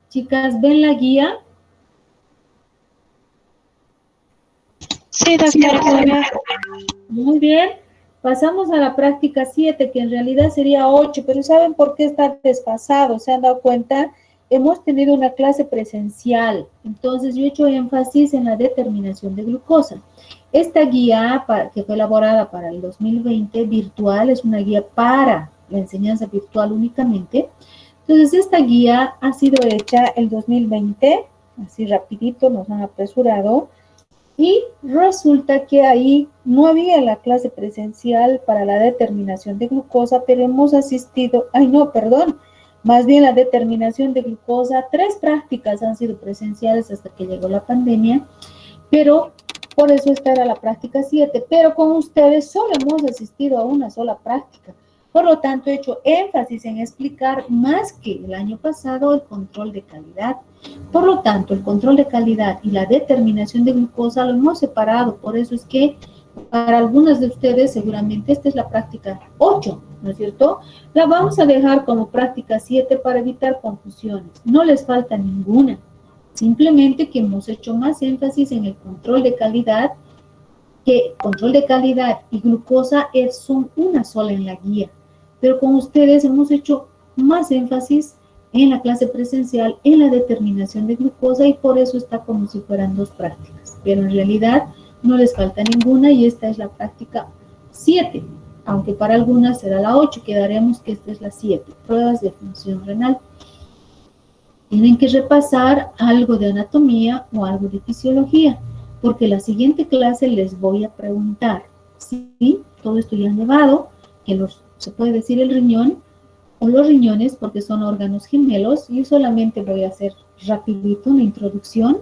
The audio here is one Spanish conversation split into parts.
Chicas, ¿ven la guía? Sí, doctora. Muy bien. Pasamos a la práctica 7, que en realidad sería 8, pero ¿saben por qué está desfasado? ¿Se han dado cuenta? Hemos tenido una clase presencial, entonces yo he hecho énfasis en la determinación de glucosa. Esta guía, que fue elaborada para el 2020, virtual, es una guía para la enseñanza virtual únicamente. Entonces, esta guía ha sido hecha el 2020, así rapidito, nos han apresurado, y resulta que ahí no había la clase presencial para la determinación de glucosa, pero hemos asistido, más bien la determinación de glucosa, 3 prácticas han sido presenciales hasta que llegó la pandemia, pero por eso esta era la práctica 7, pero con ustedes solo hemos asistido a una sola práctica. Por lo tanto, he hecho énfasis en explicar más que el año pasado el control de calidad. Por lo tanto, el control de calidad y la determinación de glucosa lo hemos separado. Por eso es que para algunas de ustedes seguramente esta es la práctica 8, ¿no es cierto? La vamos a dejar como práctica 7 para evitar confusiones. No les falta ninguna. Simplemente que hemos hecho más énfasis en el control de calidad, que control de calidad y glucosa son una sola en la guía. Pero con ustedes hemos hecho más énfasis en la clase presencial, en la determinación de glucosa, y por eso está como si fueran 2 prácticas. Pero en realidad no les falta ninguna y esta es la práctica 7. Aunque para algunas será la 8, quedaremos que esta es la 7. Pruebas de función renal. Tienen que repasar algo de anatomía o algo de fisiología, porque la siguiente clase les voy a preguntar, ¿sí? Todo esto ya han llevado, que se puede decir el riñón o los riñones, porque son órganos gemelos, y solamente voy a hacer rapidito una introducción.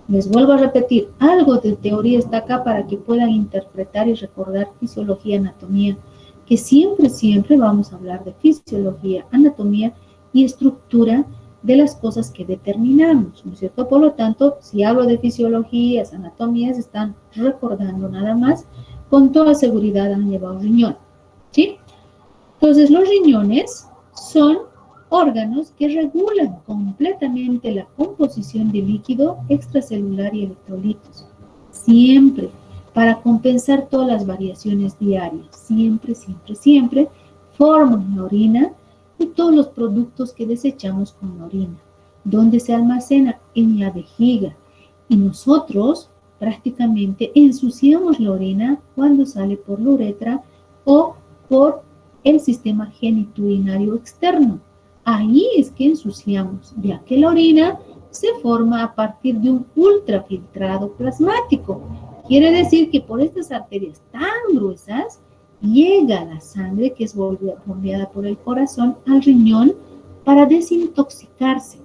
Les vuelvo a repetir, algo de teoría está acá para que puedan interpretar y recordar fisiología, anatomía, que siempre vamos a hablar de fisiología, anatomía y estructura de las cosas que determinamos, ¿no es cierto? Por lo tanto, si hablo de fisiologías, anatomías, están recordando nada más, con toda seguridad han llevado riñón, ¿sí? Entonces, los riñones son órganos que regulan completamente la composición de líquido extracelular y electrolitos, siempre, para compensar todas las variaciones diarias, siempre, forman la orina y todos los productos que desechamos con la orina. ¿Dónde se almacena? En la vejiga. Y nosotros prácticamente ensuciamos la orina cuando sale por la uretra o por el sistema genitourinario externo. Ahí es que ensuciamos, ya que la orina se forma a partir de un ultrafiltrado plasmático. Quiere decir que por estas arterias tan gruesas llega la sangre, que es bombeada por el corazón, al riñón para desintoxicarse.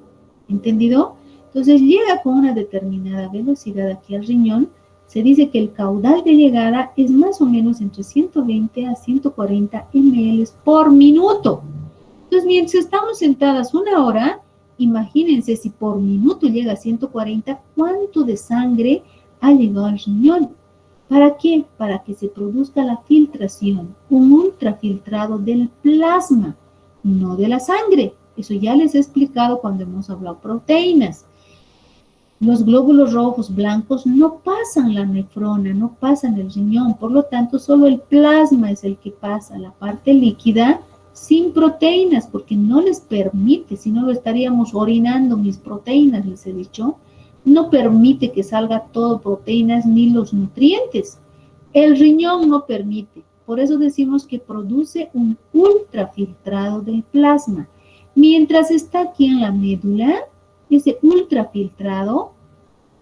¿Entendido? Entonces llega con una determinada velocidad aquí al riñón. Se dice que el caudal de llegada es más o menos entre 120 a 140 ml por minuto. Entonces, mientras estamos sentadas una hora, imagínense si por minuto llega a 140, ¿cuánto de sangre ha llegado al riñón? ¿Para qué? Para que se produzca la filtración, un ultrafiltrado del plasma, no de la sangre. Eso ya les he explicado cuando hemos hablado de proteínas. Los glóbulos rojos blancos no pasan la nefrona, no pasan el riñón, por lo tanto solo el plasma es el que pasa, la parte líquida, sin proteínas, porque no les permite, si no lo estaríamos orinando mis proteínas, les he dicho, no permite que salga todo proteínas ni los nutrientes. El riñón no permite, por eso decimos que produce un ultrafiltrado del plasma. Mientras está aquí en la médula, ese ultrafiltrado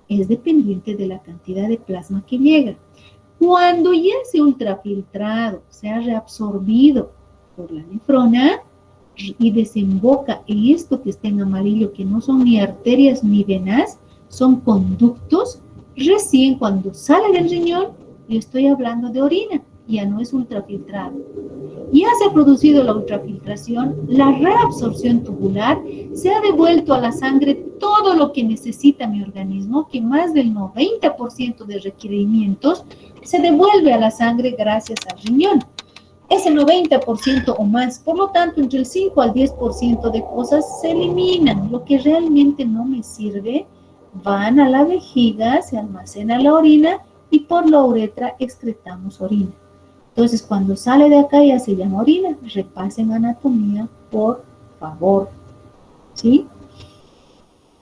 es dependiente de la cantidad de plasma que llega. Cuando ya ese ultrafiltrado se ha reabsorbido por la nefrona y desemboca en esto que está en amarillo, que no son ni arterias ni venas, son conductos, recién cuando sale del riñón, yo estoy hablando de orina, ya no es ultrafiltrado. Ya se ha producido la ultrafiltración, la reabsorción tubular, se ha devuelto a la sangre todo lo que necesita mi organismo, que más del 90% de requerimientos se devuelve a la sangre gracias al riñón. ese 90% o más. Por lo tanto, entre el 5 al 10% de cosas se eliminan. Lo que realmente no me sirve, van a la vejiga, se almacena la orina y por la uretra excretamos orina. Entonces, cuando sale de acá ya se llama orina. Repasen anatomía, por favor. ¿Sí?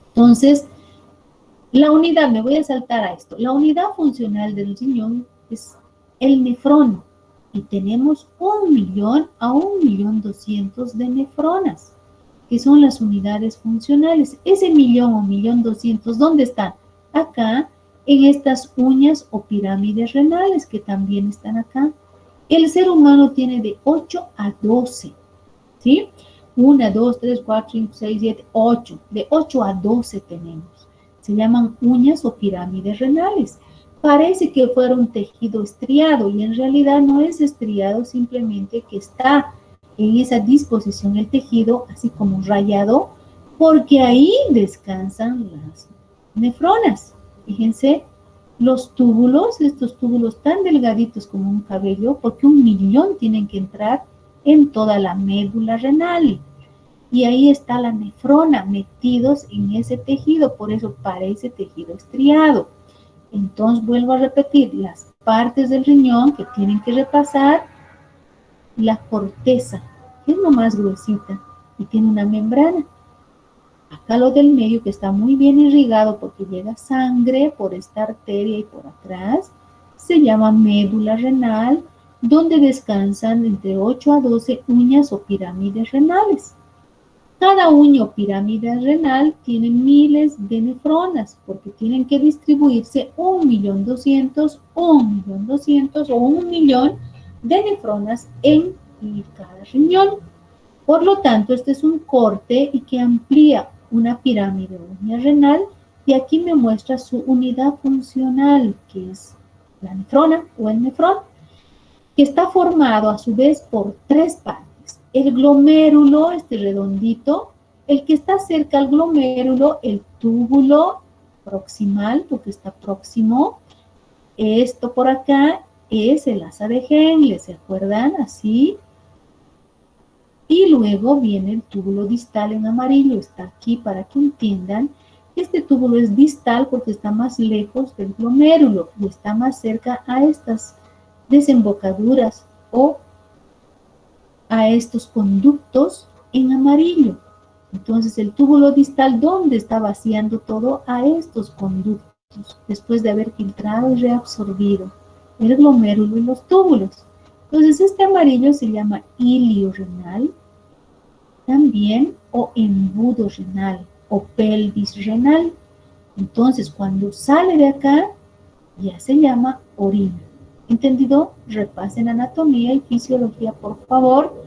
Entonces, la unidad, me voy a saltar a esto. La unidad funcional del riñón es el nefrón. Y tenemos 1.000.000 a 1.200.000 de nefronas, que son las unidades funcionales. Ese 1.000.000 o 1.200.000, ¿dónde están? Acá, en estas uñas o pirámides renales, que también están acá. El ser humano tiene de 8 a 12, ¿sí? 1, 2, 3, 4, 5, 6, 7, 8. De 8 a 12 tenemos. Se llaman uñas o pirámides renales. Parece que fuera un tejido estriado y en realidad no es estriado, simplemente que está en esa disposición el tejido, así como rayado, porque ahí descansan las nefronas. Fíjense, los túbulos, estos túbulos tan delgaditos como un cabello, porque 1.000.000 tienen que entrar en toda la médula renal. Y ahí está la nefrona, metidos en ese tejido, por eso parece tejido estriado. Entonces, vuelvo a repetir, las partes del riñón que tienen que repasar, la corteza, que es lo más gruesita y tiene una membrana. Acá lo del medio, que está muy bien irrigado porque llega sangre por esta arteria y por atrás, se llama médula renal, donde descansan entre 8 a 12 uñas o pirámides renales. Cada uña o pirámide renal tiene miles de nefronas, porque tienen que distribuirse 1.200.000, 1.200.000 o 1.000.000 de nefronas en cada riñón. Por lo tanto, este es un corte y que amplía una pirámide o uña renal, y aquí me muestra su unidad funcional, que es la nefrona o el nefrón, que está formado a su vez por 3 partes. El glomérulo, este redondito, el que está cerca al glomérulo, el túbulo proximal, porque está próximo. Esto por acá es el asa de Henle, ¿se acuerdan? Así. Y luego viene el túbulo distal en amarillo, está aquí para que entiendan. Este túbulo es distal porque está más lejos del glomérulo y está más cerca a estas desembocaduras o a estos conductos en amarillo. Entonces el túbulo distal, ¿dónde está vaciando todo? A estos conductos, después de haber filtrado y reabsorbido el glomérulo y los túbulos. Entonces este amarillo se llama ilio renal, también, o embudo renal, o pelvis renal. Entonces cuando sale de acá, ya se llama orina. ¿Entendido? Repasen anatomía y fisiología, por favor,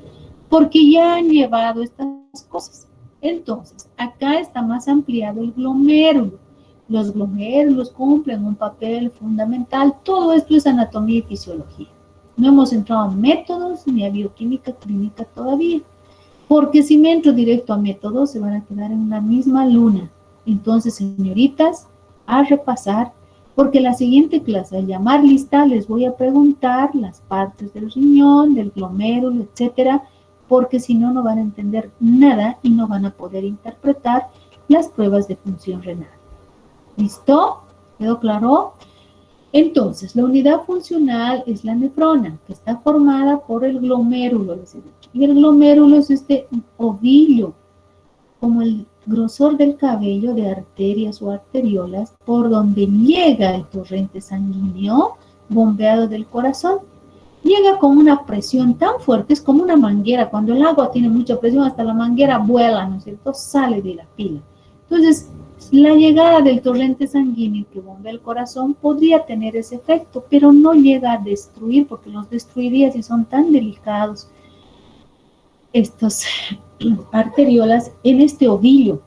porque ya han llevado estas cosas. Entonces, acá está más ampliado el glomérulo. Los glomérulos cumplen un papel fundamental. Todo esto es anatomía y fisiología. No hemos entrado a métodos ni a bioquímica clínica todavía, porque si me entro directo a métodos, se van a quedar en una misma luna. Entonces, señoritas, a repasar, porque la siguiente clase, al llamar lista, les voy a preguntar las partes del riñón, del glomérulo, etcétera, porque si no, no van a entender nada y no van a poder interpretar las pruebas de función renal. ¿Listo? ¿Quedó claro? Entonces, la unidad funcional es la nefrona, que está formada por el glomérulo, les he dicho. Y el glomérulo es este ovillo, como el grosor del cabello de arterias o arteriolas, por donde llega el torrente sanguíneo bombeado del corazón. Llega con una presión tan fuerte, es como una manguera. Cuando el agua tiene mucha presión, hasta la manguera vuela, ¿no es cierto? Sale de la pila. Entonces, la llegada del torrente sanguíneo que bombea el corazón podría tener ese efecto, pero no llega a destruir, porque los destruiría si son tan delicados estos arteriolas en este ovillo.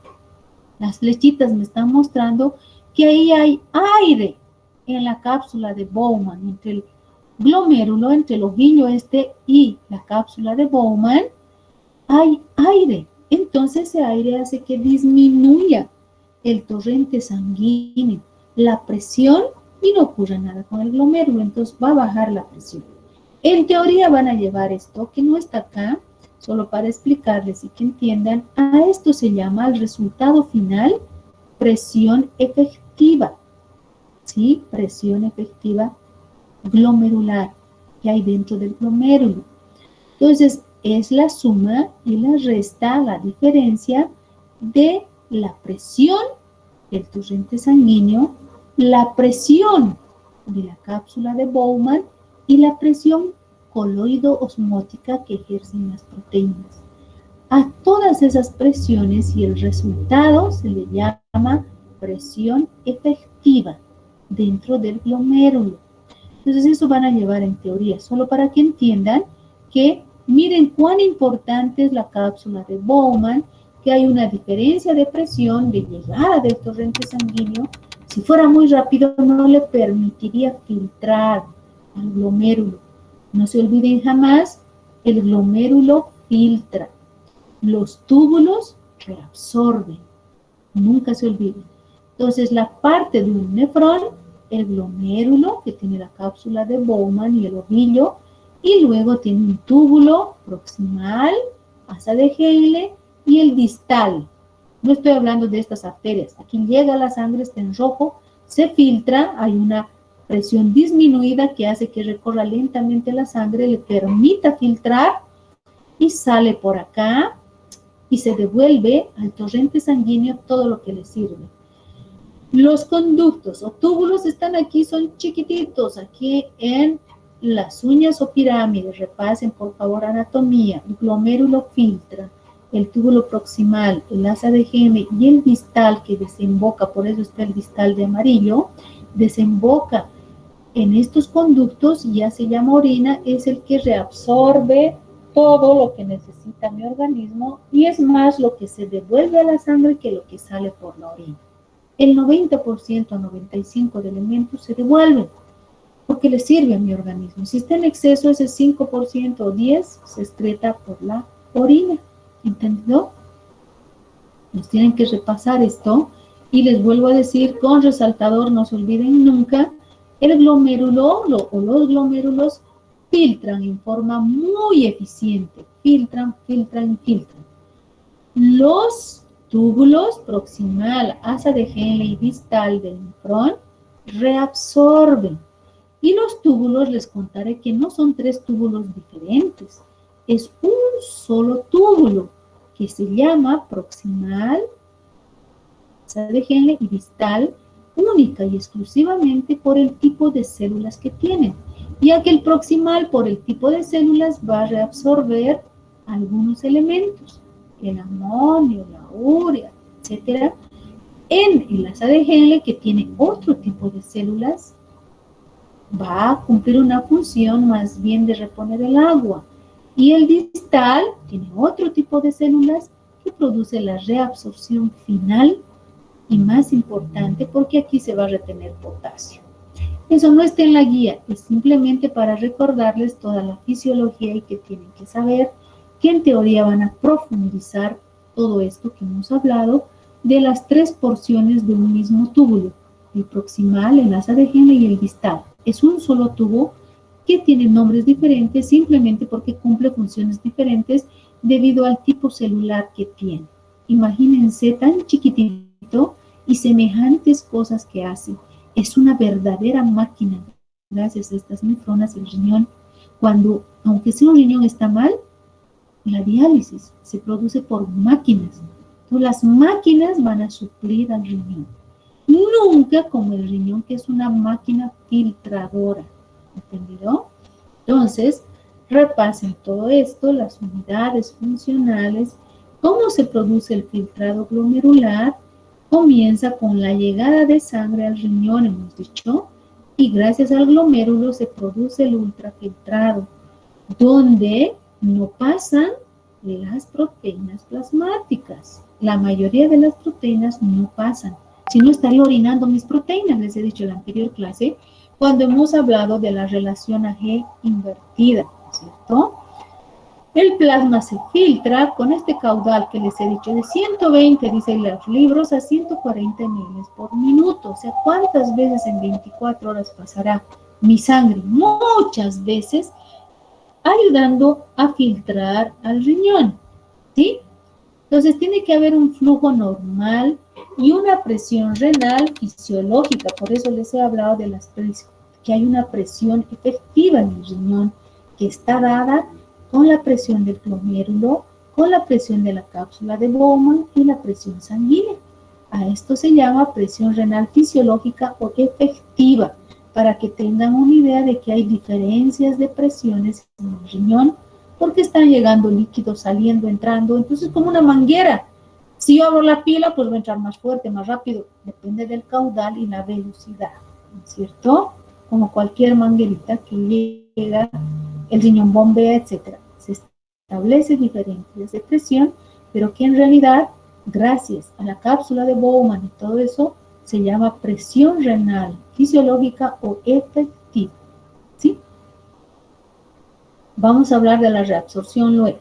Las flechitas me están mostrando que ahí hay aire en la cápsula de Bowman, entre el glomérulo, entre el ovillo este y la cápsula de Bowman, hay aire. Entonces ese aire hace que disminuya el torrente sanguíneo, la presión, y no ocurre nada con el glomérulo, entonces va a bajar la presión. En teoría van a llevar esto, que no está acá, solo para explicarles y que entiendan. A esto se llama el resultado final presión efectiva, ¿sí? Presión efectiva glomerular que hay dentro del glomérulo. Entonces, es la suma y la resta, la diferencia de la presión del torrente sanguíneo, la presión de la cápsula de Bowman y la presión coloido-osmótica que ejercen las proteínas. A todas esas presiones y el resultado se le llama presión efectiva dentro del glomérulo. Entonces eso van a llevar en teoría, solo para que entiendan que miren cuán importante es la cápsula de Bowman, que hay una diferencia de presión de llegada del torrente sanguíneo. Si fuera muy rápido no le permitiría filtrar al glomérulo. No se olviden jamás, el glomérulo filtra. Los túbulos reabsorben. Nunca se olviden. Entonces, la parte de un nefrón, el glomérulo, que tiene la cápsula de Bowman y el ovillo, y luego tiene un túbulo proximal, asa de Henle, y el distal. No estoy hablando de estas arterias. Aquí llega la sangre, está en rojo, se filtra, hay una presión disminuida que hace que recorra lentamente la sangre, le permita filtrar y sale por acá y se devuelve al torrente sanguíneo todo lo que le sirve. Los conductos o túbulos están aquí, son chiquititos, aquí en las uñas o pirámides. Repasen por favor anatomía. El glomérulo filtra, el túbulo proximal, el asa de Henle y el distal que desemboca, por eso está el distal de amarillo, desemboca en estos conductos, ya se llama orina, es el que reabsorbe todo lo que necesita mi organismo y es más lo que se devuelve a la sangre que lo que sale por la orina. El 90% a 95% de elementos se devuelven porque le sirve a mi organismo. Si está en exceso, ese 5% o 10% se excreta por la orina. ¿Entendido? Nos tienen que repasar esto y les vuelvo a decir con resaltador, no se olviden nunca, el glomérulo o los glomérulos filtran en forma muy eficiente. Filtran. Los túbulos proximal, asa de Henle y distal del nefrón reabsorben. Y los túbulos, les contaré que no son 3 túbulos diferentes. Es un solo túbulo que se llama proximal, asa de Henle y distal, única y exclusivamente por el tipo de células que tienen, ya que el proximal por el tipo de células va a reabsorber algunos elementos, el amonio, la urea, etc. En el asa de Henle, que tiene otro tipo de células, va a cumplir una función más bien de reponer el agua. Y el distal tiene otro tipo de células que produce la reabsorción final y más importante porque aquí se va a retener potasio. Eso no está en la guía, es simplemente para recordarles toda la fisiología y que tienen que saber que en teoría van a profundizar todo esto que hemos hablado de las 3 porciones de un mismo túbulo, el proximal, el asa de Henle y el distal. Es un solo tubo que tiene nombres diferentes simplemente porque cumple funciones diferentes debido al tipo celular que tiene. Imagínense tan chiquitito y semejantes cosas que hace. Es una verdadera máquina. Gracias a estas nefronas, el riñón, cuando, aunque sea un riñón está mal, la diálisis se produce por máquinas. Entonces, las máquinas van a suplir al riñón. Nunca como el riñón, que es una máquina filtradora. ¿Entendido? Entonces, repasen todo esto, las unidades funcionales, cómo se produce el filtrado glomerular. Comienza con la llegada de sangre al riñón, hemos dicho, y gracias al glomérulo se produce el ultrafiltrado, donde no pasan las proteínas plasmáticas. La mayoría de las proteínas no pasan. Si no, estaría orinando mis proteínas, les he dicho en la anterior clase, cuando hemos hablado de la relación AG invertida, ¿cierto? El plasma se filtra con este caudal que les he dicho de 120, dicen los libros, a 140 ml por minuto. O sea, ¿cuántas veces en 24 horas pasará mi sangre? Muchas veces, ayudando a filtrar al riñón, ¿sí? Entonces tiene que haber un flujo normal y una presión renal fisiológica. Por eso les he hablado de que hay una presión efectiva en el riñón que está dada con la presión del glomérulo, con la presión de la cápsula de Bowman y la presión sanguínea. A esto se llama presión renal fisiológica o efectiva, para que tengan una idea de que hay diferencias de presiones en el riñón, porque están llegando líquidos, saliendo, entrando. Entonces, como una manguera. Si yo abro la pila, pues va a entrar más fuerte, más rápido. Depende del caudal y la velocidad, ¿no es cierto? Como cualquier manguerita que llega, el riñón bombea, etc. Se establece diferencias de presión, pero que en realidad, gracias a la cápsula de Bowman y todo eso, se llama presión renal fisiológica o efectiva, ¿sí? Vamos a hablar de la reabsorción luego.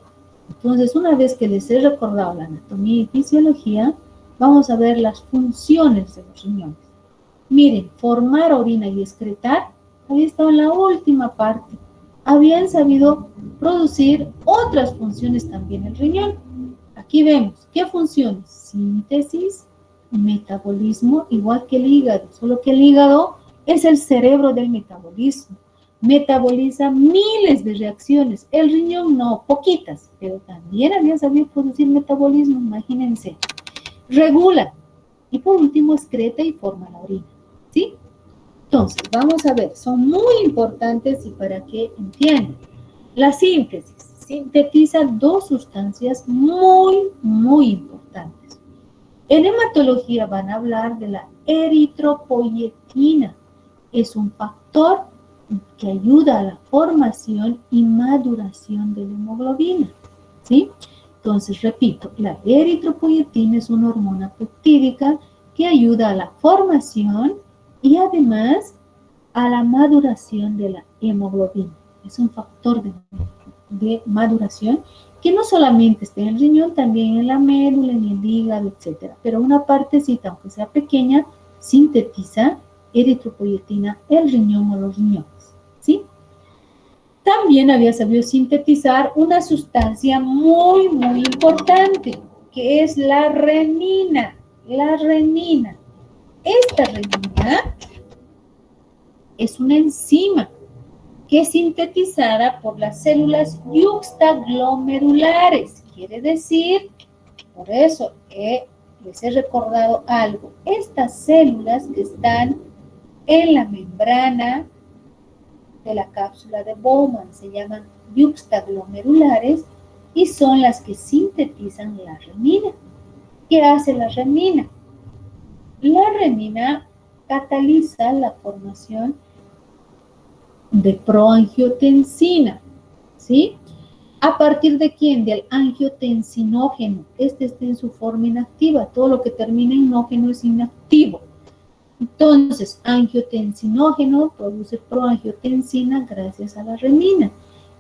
Entonces, una vez que les he recordado la anatomía y fisiología, vamos a ver las funciones de los riñones. Miren, formar orina y excretar había estado en la última parte. Habían sabido producir otras funciones también el riñón. Aquí vemos, ¿qué funciones? Síntesis, metabolismo, igual que el hígado, solo que el hígado es el cerebro del metabolismo. Metaboliza miles de reacciones. El riñón no, poquitas, pero también había sabido producir metabolismo, imagínense. Regula. Y por último, excreta y forma la orina, ¿sí? Entonces, vamos a ver, son muy importantes y para que entiendan. La síntesis sintetiza dos sustancias muy importantes. En hematología van a hablar de la eritropoyetina. Es un factor que ayuda a la formación y maduración de la hemoglobina, ¿sí? Entonces, repito, la eritropoyetina es una hormona peptídica que ayuda a la formación y además a la maduración de la hemoglobina. Es un factor de maduración que no solamente está en el riñón, también en la médula, en el hígado, etc. Pero una partecita, aunque sea pequeña, sintetiza eritropoyetina el riñón o los riñones, ¿sí? También había sabido sintetizar una sustancia muy importante, que es la renina. La renina. Esta renina es una enzima que es sintetizada por las células yuxtaglomerulares. Quiere decir, por eso les he recordado algo, estas células que están en la membrana de la cápsula de Bowman se llaman yuxtaglomerulares y son las que sintetizan la renina. ¿Qué hace la renina? La renina cataliza la formación de proangiotensina, ¿sí? ¿A partir de quién? Del angiotensinógeno. Este está en su forma inactiva. Todo lo que termina en nógeno es inactivo. Entonces, angiotensinógeno produce proangiotensina gracias a la renina.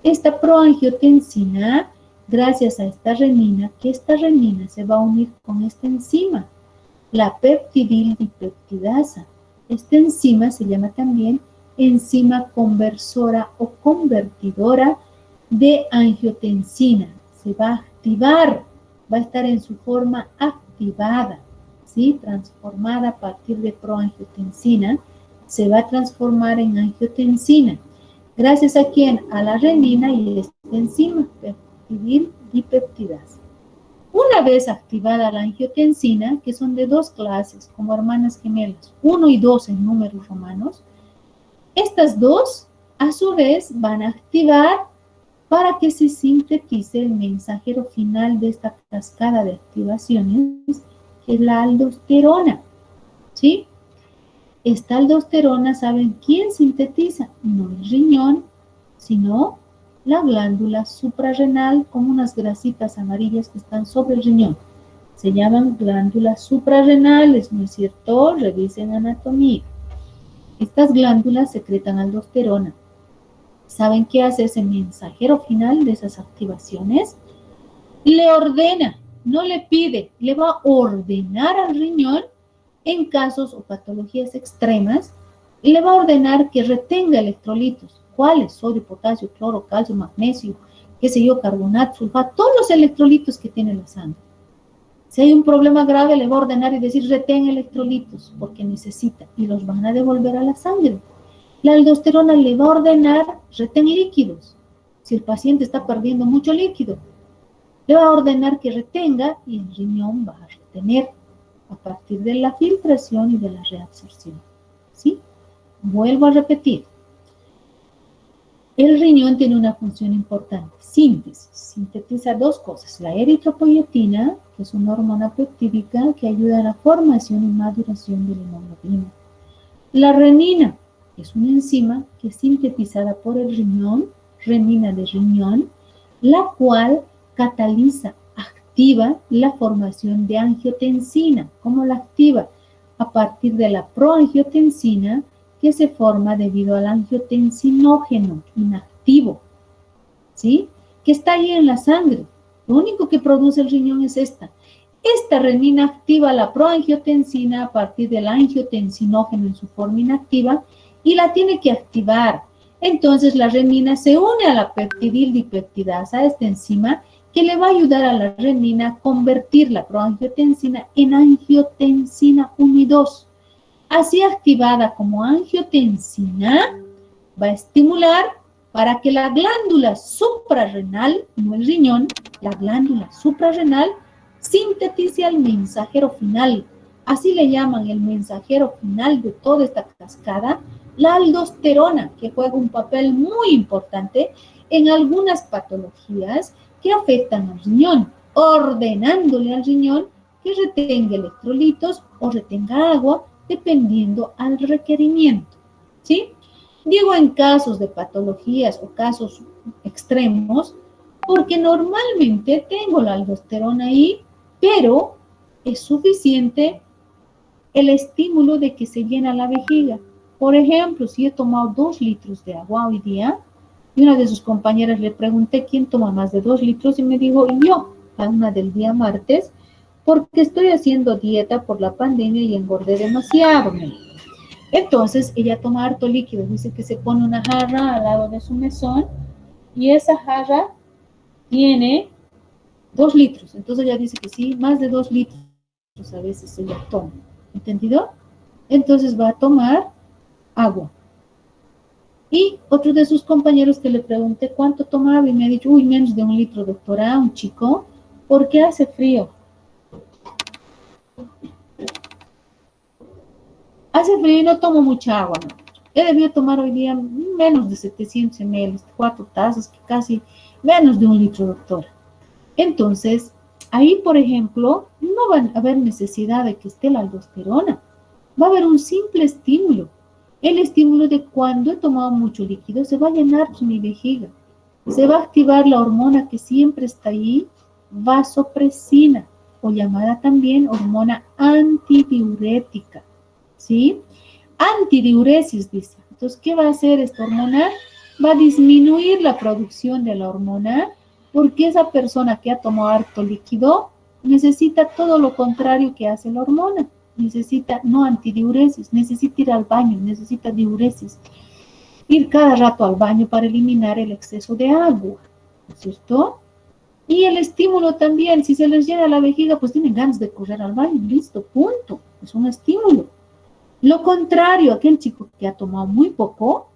Esta proangiotensina, gracias a esta renina, que esta renina se va a unir con esta enzima, la peptidildipeptidasa. Esta enzima se llama también enzima conversora o convertidora de angiotensina. Se va a activar, va a estar en su forma activada, ¿sí? Transformada a partir de proangiotensina, se va a transformar en angiotensina. ¿Gracias a quién? A la renina y esta enzima, peptidildipeptidasa. Una vez activada la angiotensina, que son de dos clases, como hermanas gemelas, 1 y 2 en números romanos, estas dos, a su vez, van a activar para que se sintetice el mensajero final de esta cascada de activaciones, que es la aldosterona, ¿sí? Esta aldosterona, ¿saben quién sintetiza? No el riñón, sino la glándula suprarrenal, con unas grasitas amarillas que están sobre el riñón. Se llaman glándulas suprarrenales, ¿no es cierto? Revisen anatomía. Estas glándulas secretan aldosterona. ¿Saben qué hace ese mensajero final de esas activaciones? Le ordena, no le pide, le va a ordenar al riñón en casos o patologías extremas, le va a ordenar que retenga electrolitos. ¿Cuáles? Sodio, potasio, cloro, calcio, magnesio, qué sé yo, carbonato, sulfato, todos los electrolitos que tiene la sangre. Si hay un problema grave, le va a ordenar y decir, retén electrolitos, porque necesita, y los van a devolver a la sangre. La aldosterona le va a ordenar, retén líquidos. Si el paciente está perdiendo mucho líquido, le va a ordenar que retenga y el riñón va a retener a partir de la filtración y de la reabsorción. ¿Sí? Vuelvo a repetir. El riñón tiene una función importante, síntesis. Sintetiza dos cosas, la eritropoyetina, que es una hormona peptídica que ayuda a la formación y maduración de la hemoglobina. La renina es una enzima que es sintetizada por el riñón, renina de riñón, la cual cataliza, activa la formación de angiotensina. ¿Cómo la activa? A partir de la proangiotensina, que se forma debido al angiotensinógeno inactivo, ¿sí? Que está ahí en la sangre. Lo único que produce el riñón es esta. Esta renina activa la proangiotensina a partir del angiotensinógeno en su forma inactiva y la tiene que activar. Entonces la renina se une a la peptidildipeptidasa, esta enzima, que le va a ayudar a la renina a convertir la proangiotensina en angiotensina 1 y 2. Así activada como angiotensina, va a estimular para que la glándula suprarrenal, no el riñón, la glándula suprarrenal, sintetice al mensajero final. Así le llaman el mensajero final de toda esta cascada, la aldosterona, que juega un papel muy importante en algunas patologías que afectan al riñón, ordenándole al riñón que retenga electrolitos o retenga agua, dependiendo al requerimiento, ¿sí? Digo en casos de patologías o casos extremos, porque normalmente tengo la aldosterona ahí, pero es suficiente el estímulo de que se llena la vejiga. Por ejemplo, si he tomado 2 litros de agua hoy día, y una de sus compañeras le pregunté quién toma más de 2 litros, y me dijo, yo, a una del día martes, porque estoy haciendo dieta por la pandemia y engordé demasiado. Entonces, ella toma harto líquido, dice que se pone una jarra al lado de su mesón, y esa jarra tiene 2 litros. Entonces ella dice que sí, más de 2 litros a veces ella toma. ¿Entendido? Entonces va a tomar agua. Y otro de sus compañeros que le pregunté cuánto tomaba y me ha dicho, uy, menos de 1 litro, doctora, un chico, porque hace frío. Hace frío y no tomo mucha agua, ¿no? He debido tomar hoy día menos de 700 ml, 4 tazas, que casi menos de 1 litro, doctora. Entonces, ahí, por ejemplo, no va a haber necesidad de que esté la aldosterona. Va a haber un simple estímulo. El estímulo de cuando he tomado mucho líquido, se va a llenar mi vejiga. Se va a activar la hormona que siempre está ahí, vasopresina, o llamada también hormona antidiurética. ¿Sí? Antidiuresis, dice. Entonces, ¿qué va a hacer esta hormona? Va a disminuir la producción de la hormona, porque esa persona que ha tomado harto líquido necesita todo lo contrario que hace la hormona. Necesita, no antidiuresis, necesita ir al baño, necesita diuresis. Ir cada rato al baño para eliminar el exceso de agua, ¿no es cierto? Y el estímulo también, si se les llena la vejiga, pues tienen ganas de correr al baño, listo, punto. Es un estímulo. Lo contrario, aquel chico que ha tomado muy poco,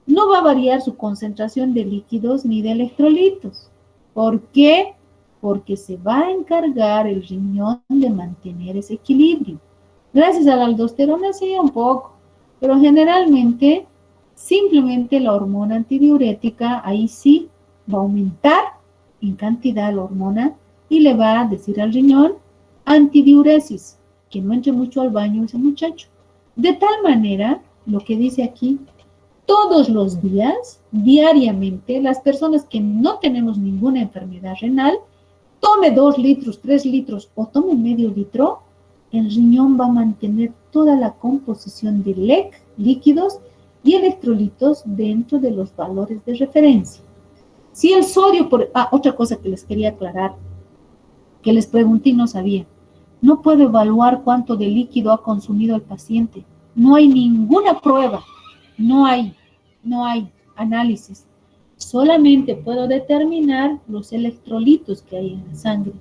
no va a variar su concentración de líquidos ni de electrolitos. ¿Por qué? Porque se va a encargar el riñón de mantener ese equilibrio. Gracias a la aldosterona sí, un poco, pero generalmente simplemente la hormona antidiurética ahí sí va a aumentar en cantidad la hormona y le va a decir al riñón antidiuresis, que no entre mucho al baño ese muchacho. De tal manera, lo que dice aquí, todos los días, diariamente, las personas que no tenemos ninguna enfermedad renal, tome 2 litros, 3 litros o tome medio litro, el riñón va a mantener toda la composición de LEC, líquidos y electrolitos dentro de los valores de referencia. Si el sodio, otra cosa que les quería aclarar, que les pregunté y no sabía, no puedo evaluar cuánto de líquido ha consumido el paciente. No hay ninguna prueba, no hay. análisis. Solamente puedo determinar los electrolitos que hay en la sangre,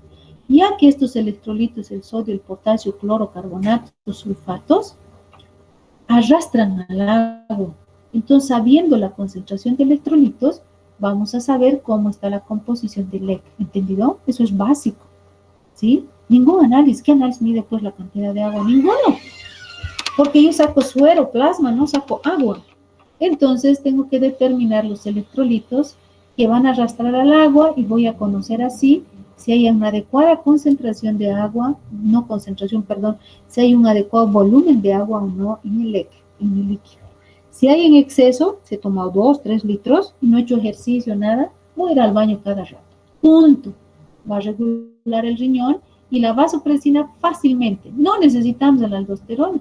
ya que estos electrolitos, el sodio, el potasio, el cloro, carbonato, los sulfatos, arrastran al agua. Entonces, sabiendo la concentración de electrolitos, vamos a saber cómo está la composición del ELEC. ¿Entendido? Eso es básico, ¿sí? Ningún análisis. ¿Qué análisis mide pues la cantidad de agua? Ninguno. Porque yo saco suero, plasma, no saco agua. Entonces, tengo que determinar los electrolitos que van a arrastrar al agua y voy a conocer así si hay una adecuada concentración de agua, no concentración, perdón, si hay un adecuado volumen de agua o no en el líquido. Si hay en exceso, si he tomado 2, 3 litros y no he hecho ejercicio, nada, voy a ir al baño cada rato. Punto. Va a regular el riñón y la vasopresina fácilmente. No necesitamos la aldosterona.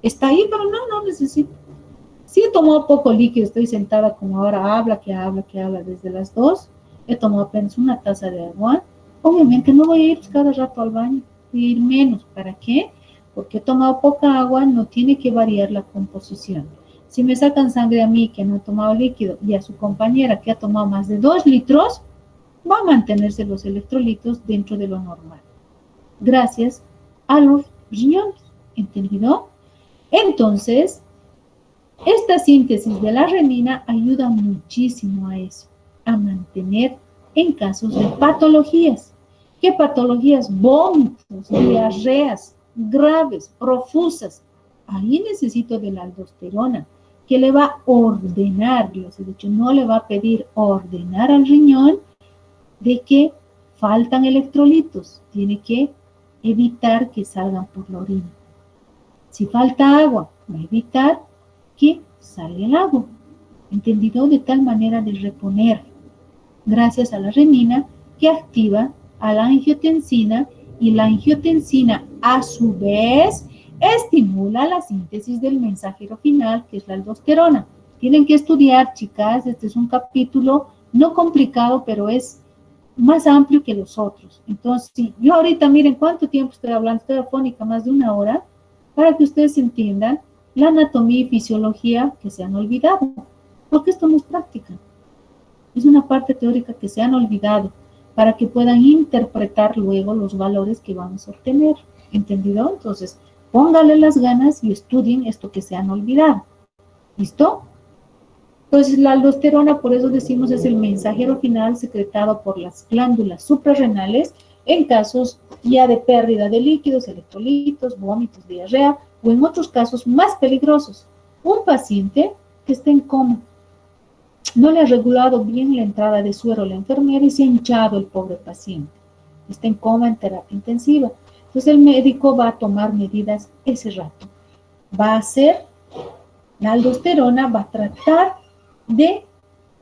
Está ahí, pero no necesito. Si he tomado poco líquido, estoy sentada como ahora, habla desde las 2, he tomado apenas una taza de agua, obviamente no voy a ir cada rato al baño, voy a ir menos. ¿Para qué? Porque he tomado poca agua, no tiene que variar la composición. Si me sacan sangre a mí que no he tomado líquido y a su compañera que ha tomado más de 2 litros, va a mantenerse los electrolitos dentro de lo normal. Gracias a los riñones. ¿Entendido? Entonces, esta síntesis de la renina ayuda muchísimo a eso, a mantener en casos de patologías. ¿Qué patologías? Vómitos, diarreas graves, profusas. Ahí necesito de la aldosterona, que le va a ordenar, les he dicho, no le va a pedir ordenar al riñón de que faltan electrolitos. Tiene que evitar que salgan por la orina. Si falta agua, va a evitar que salga el agua. ¿Entendido? De tal manera de reponer. Gracias a la renina que activa a la angiotensina y la angiotensina a su vez estimula la síntesis del mensajero final, que es la aldosterona. Tienen que estudiar, chicas, este es un capítulo no complicado, pero es más amplio que los otros. Entonces, yo ahorita, miren cuánto tiempo estoy hablando, estoy afónica, más de 1 hora, para que ustedes entiendan la anatomía y fisiología que se han olvidado, porque esto no es práctica. Es una parte teórica que se han olvidado para que puedan interpretar luego los valores que vamos a obtener. ¿Entendido? Entonces, póngale las ganas y estudien esto que se han olvidado. ¿Listo? Entonces, la aldosterona, por eso decimos, es el mensajero final secretado por las glándulas suprarrenales en casos ya de pérdida de líquidos, electrolitos, vómitos, diarrea, o en otros casos más peligrosos. Un paciente que está en coma, no le ha regulado bien la entrada de suero a la enfermera y se ha hinchado el pobre paciente. Está en coma en terapia intensiva. Entonces el médico va a tomar medidas ese rato. Va a hacer la aldosterona, va a tratar de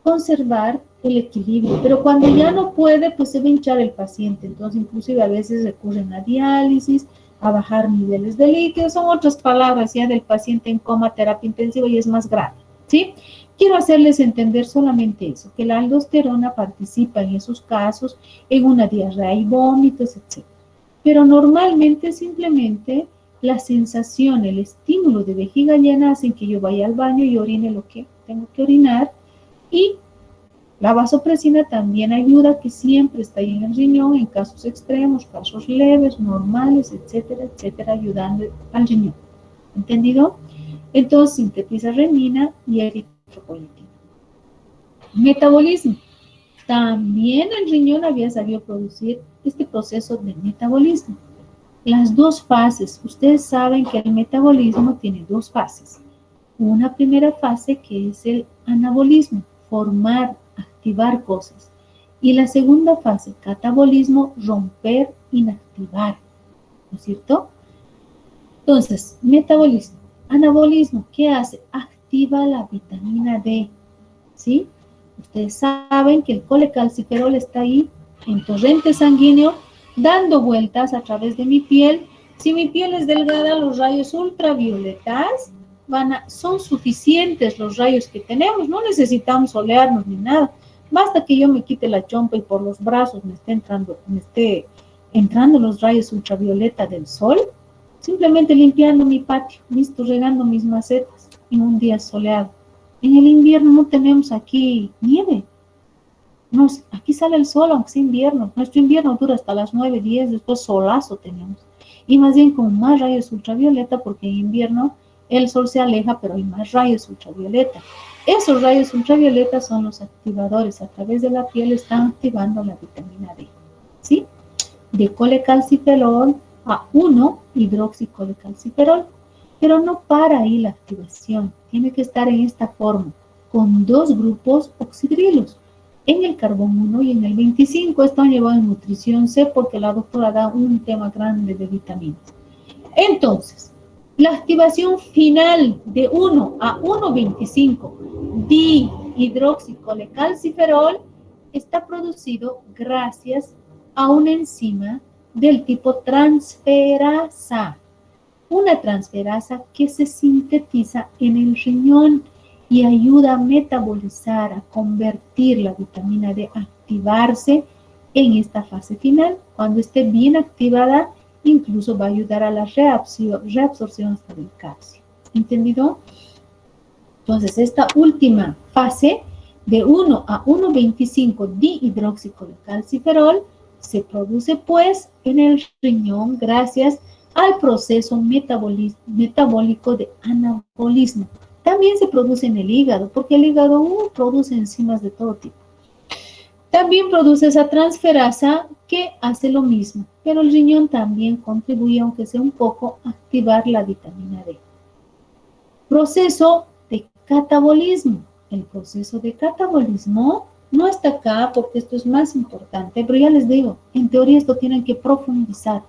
conservar el equilibrio, pero cuando ya no puede, pues se va a hinchar el paciente. Entonces inclusive a veces recurren a diálisis, a bajar niveles de líquido, son otras palabras ya del paciente en coma, terapia intensiva, y es más grave, ¿sí? Quiero hacerles entender solamente eso, que la aldosterona participa en esos casos, en una diarrea y vómitos, etc. Pero normalmente simplemente la sensación, el estímulo de vejiga llena hacen que yo vaya al baño y orine lo que tengo que orinar, y la vasopresina también ayuda, que siempre está ahí en el riñón, en casos extremos, casos leves, normales, etcétera, etcétera, ayudando al riñón. ¿Entendido? Entonces sintetiza renina y eritropoyetina. Metabolismo. También el riñón había sabido producir este proceso de metabolismo. Las 2 fases. Ustedes saben que el metabolismo tiene 2 fases. Una primera fase que es el anabolismo, formar, activar cosas. Y la segunda fase, catabolismo, romper, inactivar. ¿No es cierto? Entonces, metabolismo. Anabolismo, ¿qué hace? Activa la vitamina D. ¿Sí? Ustedes saben que el colecalciferol está ahí en torrente sanguíneo, dando vueltas a través de mi piel. Si mi piel es delgada, los rayos ultravioletas son suficientes, los rayos que tenemos, no necesitamos solearnos ni nada. Basta que yo me quite la chompa y por los brazos me esté entrando los rayos ultravioleta del sol, simplemente limpiando mi patio, listo, regando mis macetas en un día soleado. En el invierno no tenemos aquí nieve. Aquí sale el sol, aunque sea invierno. Nuestro invierno dura hasta las 9, 10, después solazo tenemos. Y más bien con más rayos ultravioleta, porque en invierno el sol se aleja, pero hay más rayos ultravioleta. Esos rayos ultravioleta son los activadores. A través de la piel están activando la vitamina D. ¿Sí? De colecalciferol a 1-hidroxicolecalciferol. Pero no para ahí la activación. Tiene que estar en esta forma, con 2 grupos oxidrilos, en el carbón 1 y en el 25. Esto han llevado en nutrición C porque la doctora da un tema grande de vitaminas. Entonces, la activación final de 1-1,25 dihidroxicolecalciferol está producido gracias a una enzima del tipo transferasa. Una transferasa que se sintetiza en el riñón y ayuda a metabolizar, a convertir la vitamina D, a activarse en esta fase final. Cuando esté bien activada, incluso va a ayudar a la reabsorción del calcio. ¿Entendido? Entonces, esta última fase de 1-1,25 dihidroxicolecalciferol se produce pues en el riñón gracias al proceso metabólico de anabolismo. También se produce en el hígado, porque el hígado produce enzimas de todo tipo. También produce esa transferasa que hace lo mismo, pero el riñón también contribuye, aunque sea un poco, a activar la vitamina D. Proceso de catabolismo. El proceso de catabolismo no está acá porque esto es más importante, pero ya les digo, en teoría esto tienen que profundizar.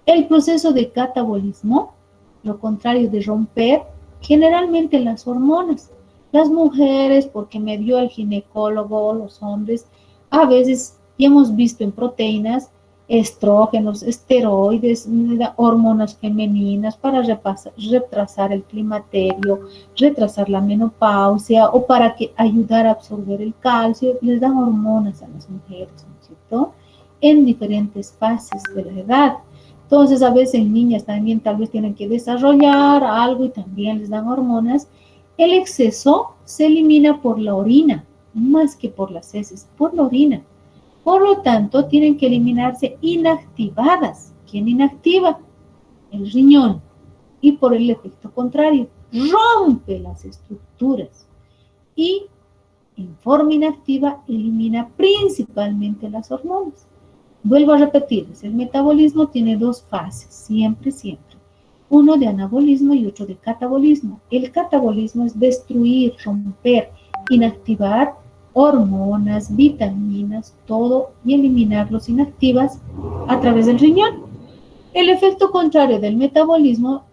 El proceso de catabolismo, lo contrario de romper, generalmente las hormonas. Las mujeres, porque me dio el ginecólogo, los hombres, a veces ya hemos visto en proteínas estrógenos, esteroides, hormonas femeninas para retrasar el climaterio, retrasar la menopausia o para ayudar a absorber el calcio. Les dan hormonas a las mujeres, ¿no es cierto? En diferentes fases de la edad. Entonces, a veces niñas también tal vez tienen que desarrollar algo y también les dan hormonas. El exceso se elimina por la orina, más que por las heces, por la orina. Por lo tanto, tienen que eliminarse inactivadas. ¿Quién inactiva? El riñón. Y por el efecto contrario, rompe las estructuras. Y en forma inactiva elimina principalmente las hormonas. Vuelvo a repetirles, el metabolismo tiene 2 fases, siempre. Uno de anabolismo y otro de catabolismo. El catabolismo es destruir, romper, inactivar hormonas, vitaminas, todo, y eliminarlos inactivas a través del riñón. El efecto contrario del metabolismo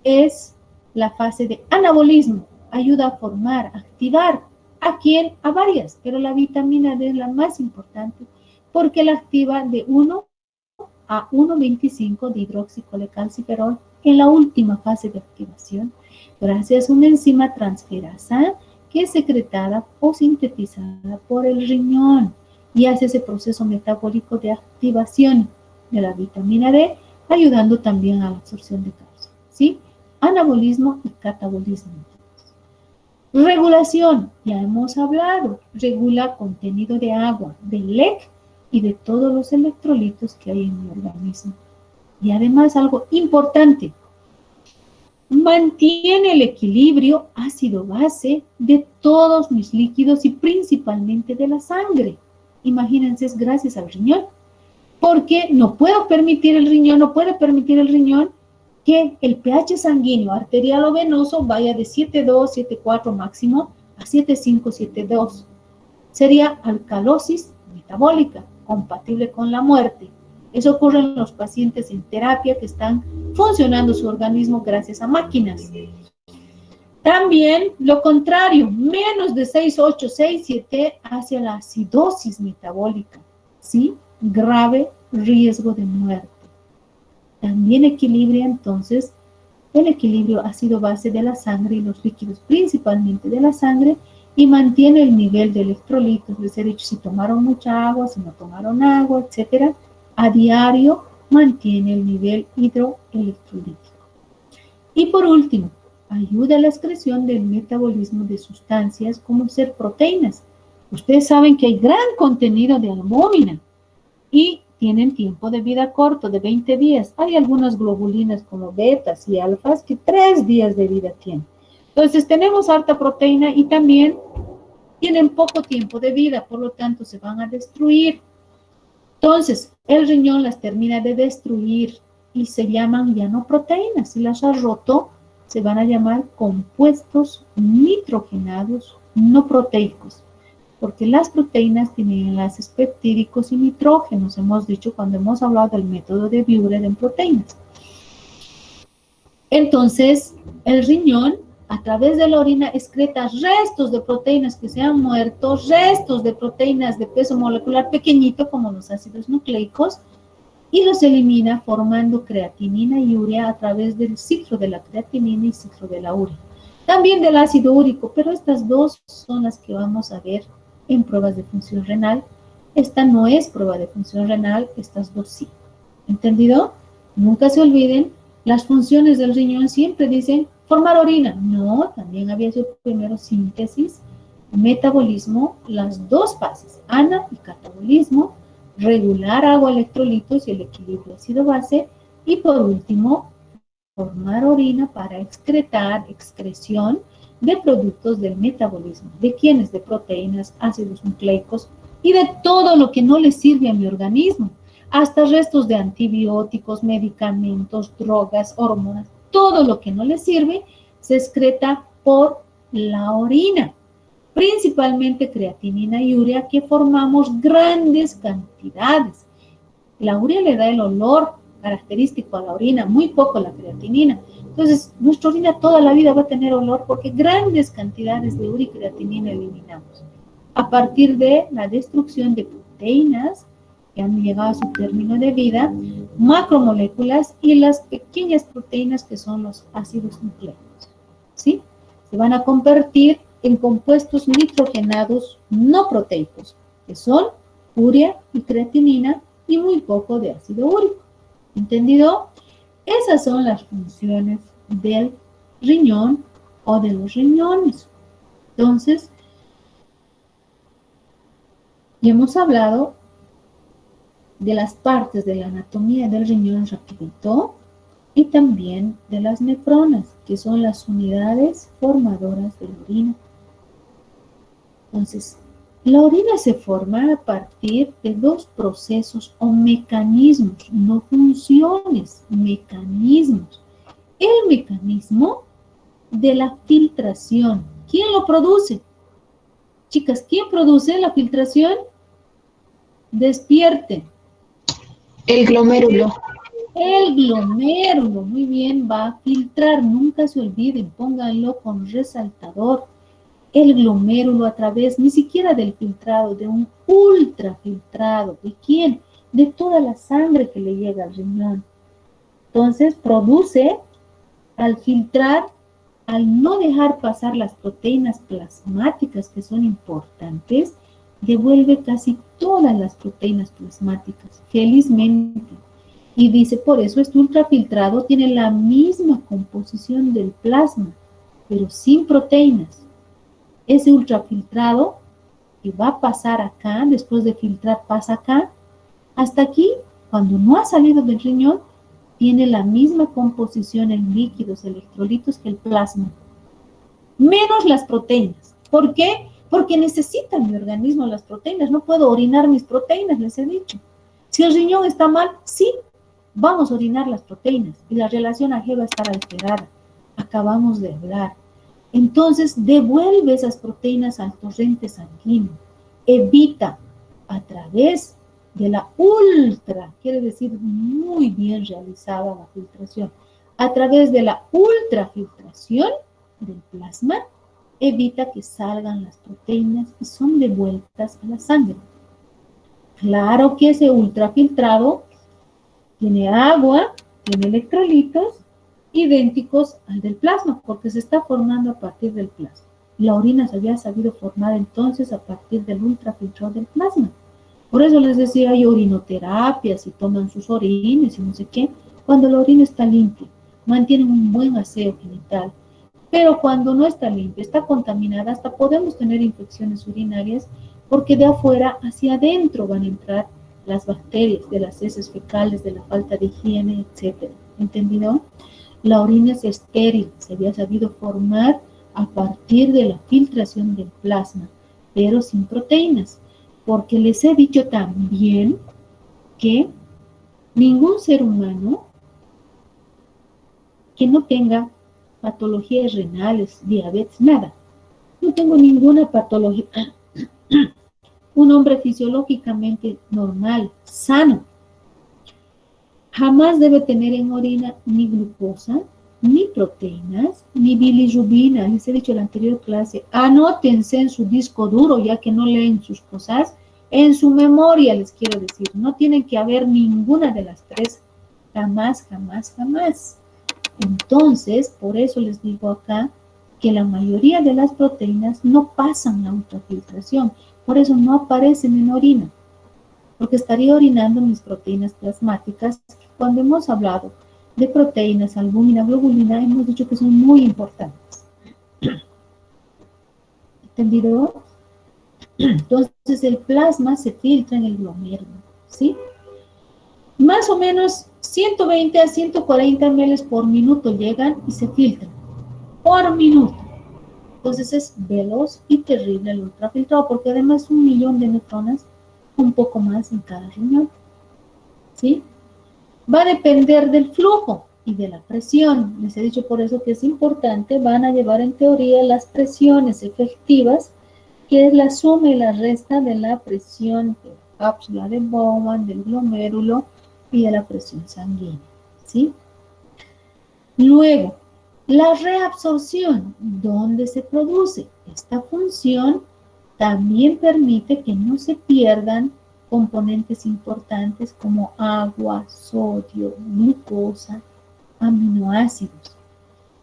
es la fase de anabolismo. Ayuda a formar, a activar. ¿A quién? A varias, pero la vitamina D es la más importante porque la activa de 1-1,25 dihidroxicolecalciferol en la última fase de activación, gracias a una enzima transferasa que es secretada o sintetizada por el riñón y hace ese proceso metabólico de activación de la vitamina D, ayudando también a la absorción de calcio. ¿Sí? Anabolismo y catabolismo. Regulación, ya hemos hablado, regula contenido de agua, de LEC y de todos los electrolitos que hay en mi organismo. Y además algo importante, mantiene el equilibrio ácido-base de todos mis líquidos y principalmente de la sangre. Imagínense, es gracias al riñón, porque no puede permitir el riñón que el pH sanguíneo arterial o venoso vaya de 7,2, 7,4 máximo a 7,5, 7,2. Sería alcalosis metabólica, compatible con la muerte. Eso ocurre en los pacientes en terapia que están funcionando su organismo gracias a máquinas. También lo contrario, menos de 6,8, 6,7 hacia la acidosis metabólica, ¿sí? Grave riesgo de muerte. También equilibra entonces el equilibrio ácido-base de la sangre y los líquidos, principalmente de la sangre, y mantiene el nivel de electrolitos, es decir, si tomaron mucha agua, si no tomaron agua, etcétera, a diario mantiene el nivel hidroelectrolítico. Y por último, ayuda a la excreción del metabolismo de sustancias como ser proteínas. Ustedes saben que hay gran contenido de albúmina y tienen tiempo de vida corto, de 20 días. Hay algunas globulinas como betas y alfas que 3 días de vida tienen. Entonces tenemos harta proteína y también tienen poco tiempo de vida, por lo tanto se van a destruir. Entonces, el riñón las termina de destruir y se llaman ya no proteínas. Si las has roto, se van a llamar compuestos nitrogenados no proteicos, porque las proteínas tienen enlaces peptídicos y nitrógenos, hemos dicho cuando hemos hablado del método de Buehler en proteínas. Entonces, el riñón, a través de la orina, excreta restos de proteínas que se han muerto, restos de proteínas de peso molecular pequeñito, como los ácidos nucleicos, y los elimina formando creatinina y urea a través del ciclo de la creatinina y ciclo de la urea. También del ácido úrico, pero estas dos son las que vamos a ver en pruebas de función renal. Esta no es prueba de función renal, estas dos sí. ¿Entendido? Nunca se olviden, las funciones del riñón siempre dicen formar orina. No, también había sido primero síntesis, metabolismo, las dos fases, ana y catabolismo, regular agua, electrolitos y el equilibrio ácido-base, y por último, formar orina para excreción de productos del metabolismo. ¿De quiénes? De proteínas, ácidos nucleicos y de todo lo que no le sirve a mi organismo. Hasta restos de antibióticos, medicamentos, drogas, hormonas, todo lo que no le sirve se excreta por la orina. Principalmente creatinina y urea, que formamos grandes cantidades. La urea le da el olor característico a la orina, muy poco la creatinina. Entonces, nuestra orina toda la vida va a tener olor porque grandes cantidades de urea y creatinina eliminamos a partir de la destrucción de proteínas que han llegado a su término de vida, macromoléculas y las pequeñas proteínas que son los ácidos nucleicos. ¿Sí? Se van a convertir en compuestos nitrogenados no proteicos, que son urea y creatinina y muy poco de ácido úrico. ¿Entendido? Esas son las funciones del riñón o de los riñones. Entonces, ya hemos hablado de las partes de la anatomía del riñón rapidito y también de las nefronas, que son las unidades formadoras de la orina. Entonces, la orina se forma a partir de dos procesos o mecanismos, no funciones, mecanismos. El mecanismo de la filtración. ¿Quién lo produce? Chicas, ¿quién produce la filtración? Despierten. El glomérulo. El glomérulo, muy bien, va a filtrar, nunca se olviden, pónganlo con resaltador. El glomérulo a través, ni siquiera del filtrado, de un ultrafiltrado. ¿De quién? De toda la sangre que le llega al riñón. Entonces, produce, al filtrar, al no dejar pasar las proteínas plasmáticas que son importantes, devuelve casi todas las proteínas plasmáticas, felizmente. Y dice, por eso este ultrafiltrado tiene la misma composición del plasma, pero sin proteínas. Ese ultrafiltrado que va a pasar acá, después de filtrar pasa acá, hasta aquí, cuando no ha salido del riñón, tiene la misma composición en líquidos, electrolitos que el plasma, menos las proteínas. ¿Por qué? Porque necesita mi organismo las proteínas, no puedo orinar mis proteínas, les he dicho. Si el riñón está mal, sí, vamos a orinar las proteínas y la relación AG va a estar alterada. Acabamos de hablar. Entonces, devuelve esas proteínas al torrente sanguíneo. Evita a través de la quiere decir muy bien realizada la filtración, a través de la ultrafiltración del plasma, evita que salgan las proteínas y son devueltas a la sangre. Claro que ese ultrafiltrado tiene agua, tiene electrolitos idénticos al del plasma, porque se está formando a partir del plasma. La orina se había sabido formar entonces a partir del ultrafiltrado del plasma. Por eso les decía, hay orinoterapia, si toman sus orines y no sé qué, cuando la orina está limpia, mantienen un buen aseo genital. Pero cuando no está limpia, está contaminada, hasta podemos tener infecciones urinarias porque de afuera hacia adentro van a entrar las bacterias de las heces fecales, de la falta de higiene, etcétera. ¿Entendido? La orina es estéril, se había sabido formar a partir de la filtración del plasma, pero sin proteínas, porque les he dicho también que ningún ser humano que no tenga patologías renales, diabetes, nada. No tengo ninguna patología. Un hombre fisiológicamente normal, sano, jamás debe tener en orina ni glucosa, ni proteínas, ni bilirrubina. Les he dicho en la anterior clase, anótense en su disco duro, ya que no leen sus cosas, en su memoria les quiero decir, no tienen que haber ninguna de las tres, jamás, jamás, jamás. Entonces, por eso les digo acá que la mayoría de las proteínas no pasan la ultrafiltración, por eso no aparecen en orina, porque estaría orinando mis proteínas plasmáticas. Cuando hemos hablado de proteínas, albúmina, globulina, hemos dicho que son muy importantes. ¿Entendido? Entonces el plasma se filtra en el glomérulo, ¿sí? Más o menos 120 a 140 ml por minuto llegan y se filtran por minuto. Entonces es veloz y terrible el ultrafiltrado, porque además 1.000.000 de neutronas, un poco más en cada riñón, ¿sí? Va a depender del flujo y de la presión. Les he dicho por eso que es importante, van a llevar en teoría las presiones efectivas, que es la suma y la resta de la presión de la cápsula de Bowman, del glomérulo y de la presión sanguínea, ¿sí? Luego, la reabsorción, ¿dónde se produce? Esta función también permite que no se pierdan componentes importantes como agua, sodio, glucosa, aminoácidos.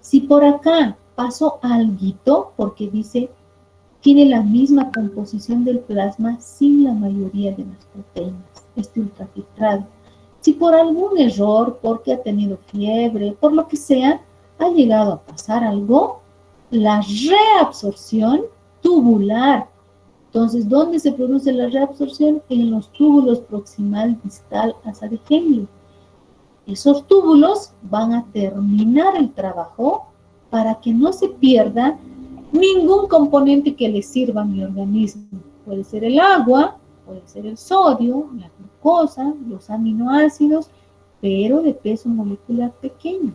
Si por acá pasó alguito, porque dice, tiene la misma composición del plasma sin la mayoría de las proteínas, este ultrafiltrado. Si por algún error, porque ha tenido fiebre, por lo que sea, ha llegado a pasar algo, la reabsorción tubular. Entonces, ¿dónde se produce la reabsorción? En los túbulos proximal, distal, asa de Henle. Esos túbulos van a terminar el trabajo para que no se pierda ningún componente que le sirva a mi organismo. Puede ser el agua, puede ser el sodio, la glucosa, los aminoácidos, pero de peso molecular pequeño.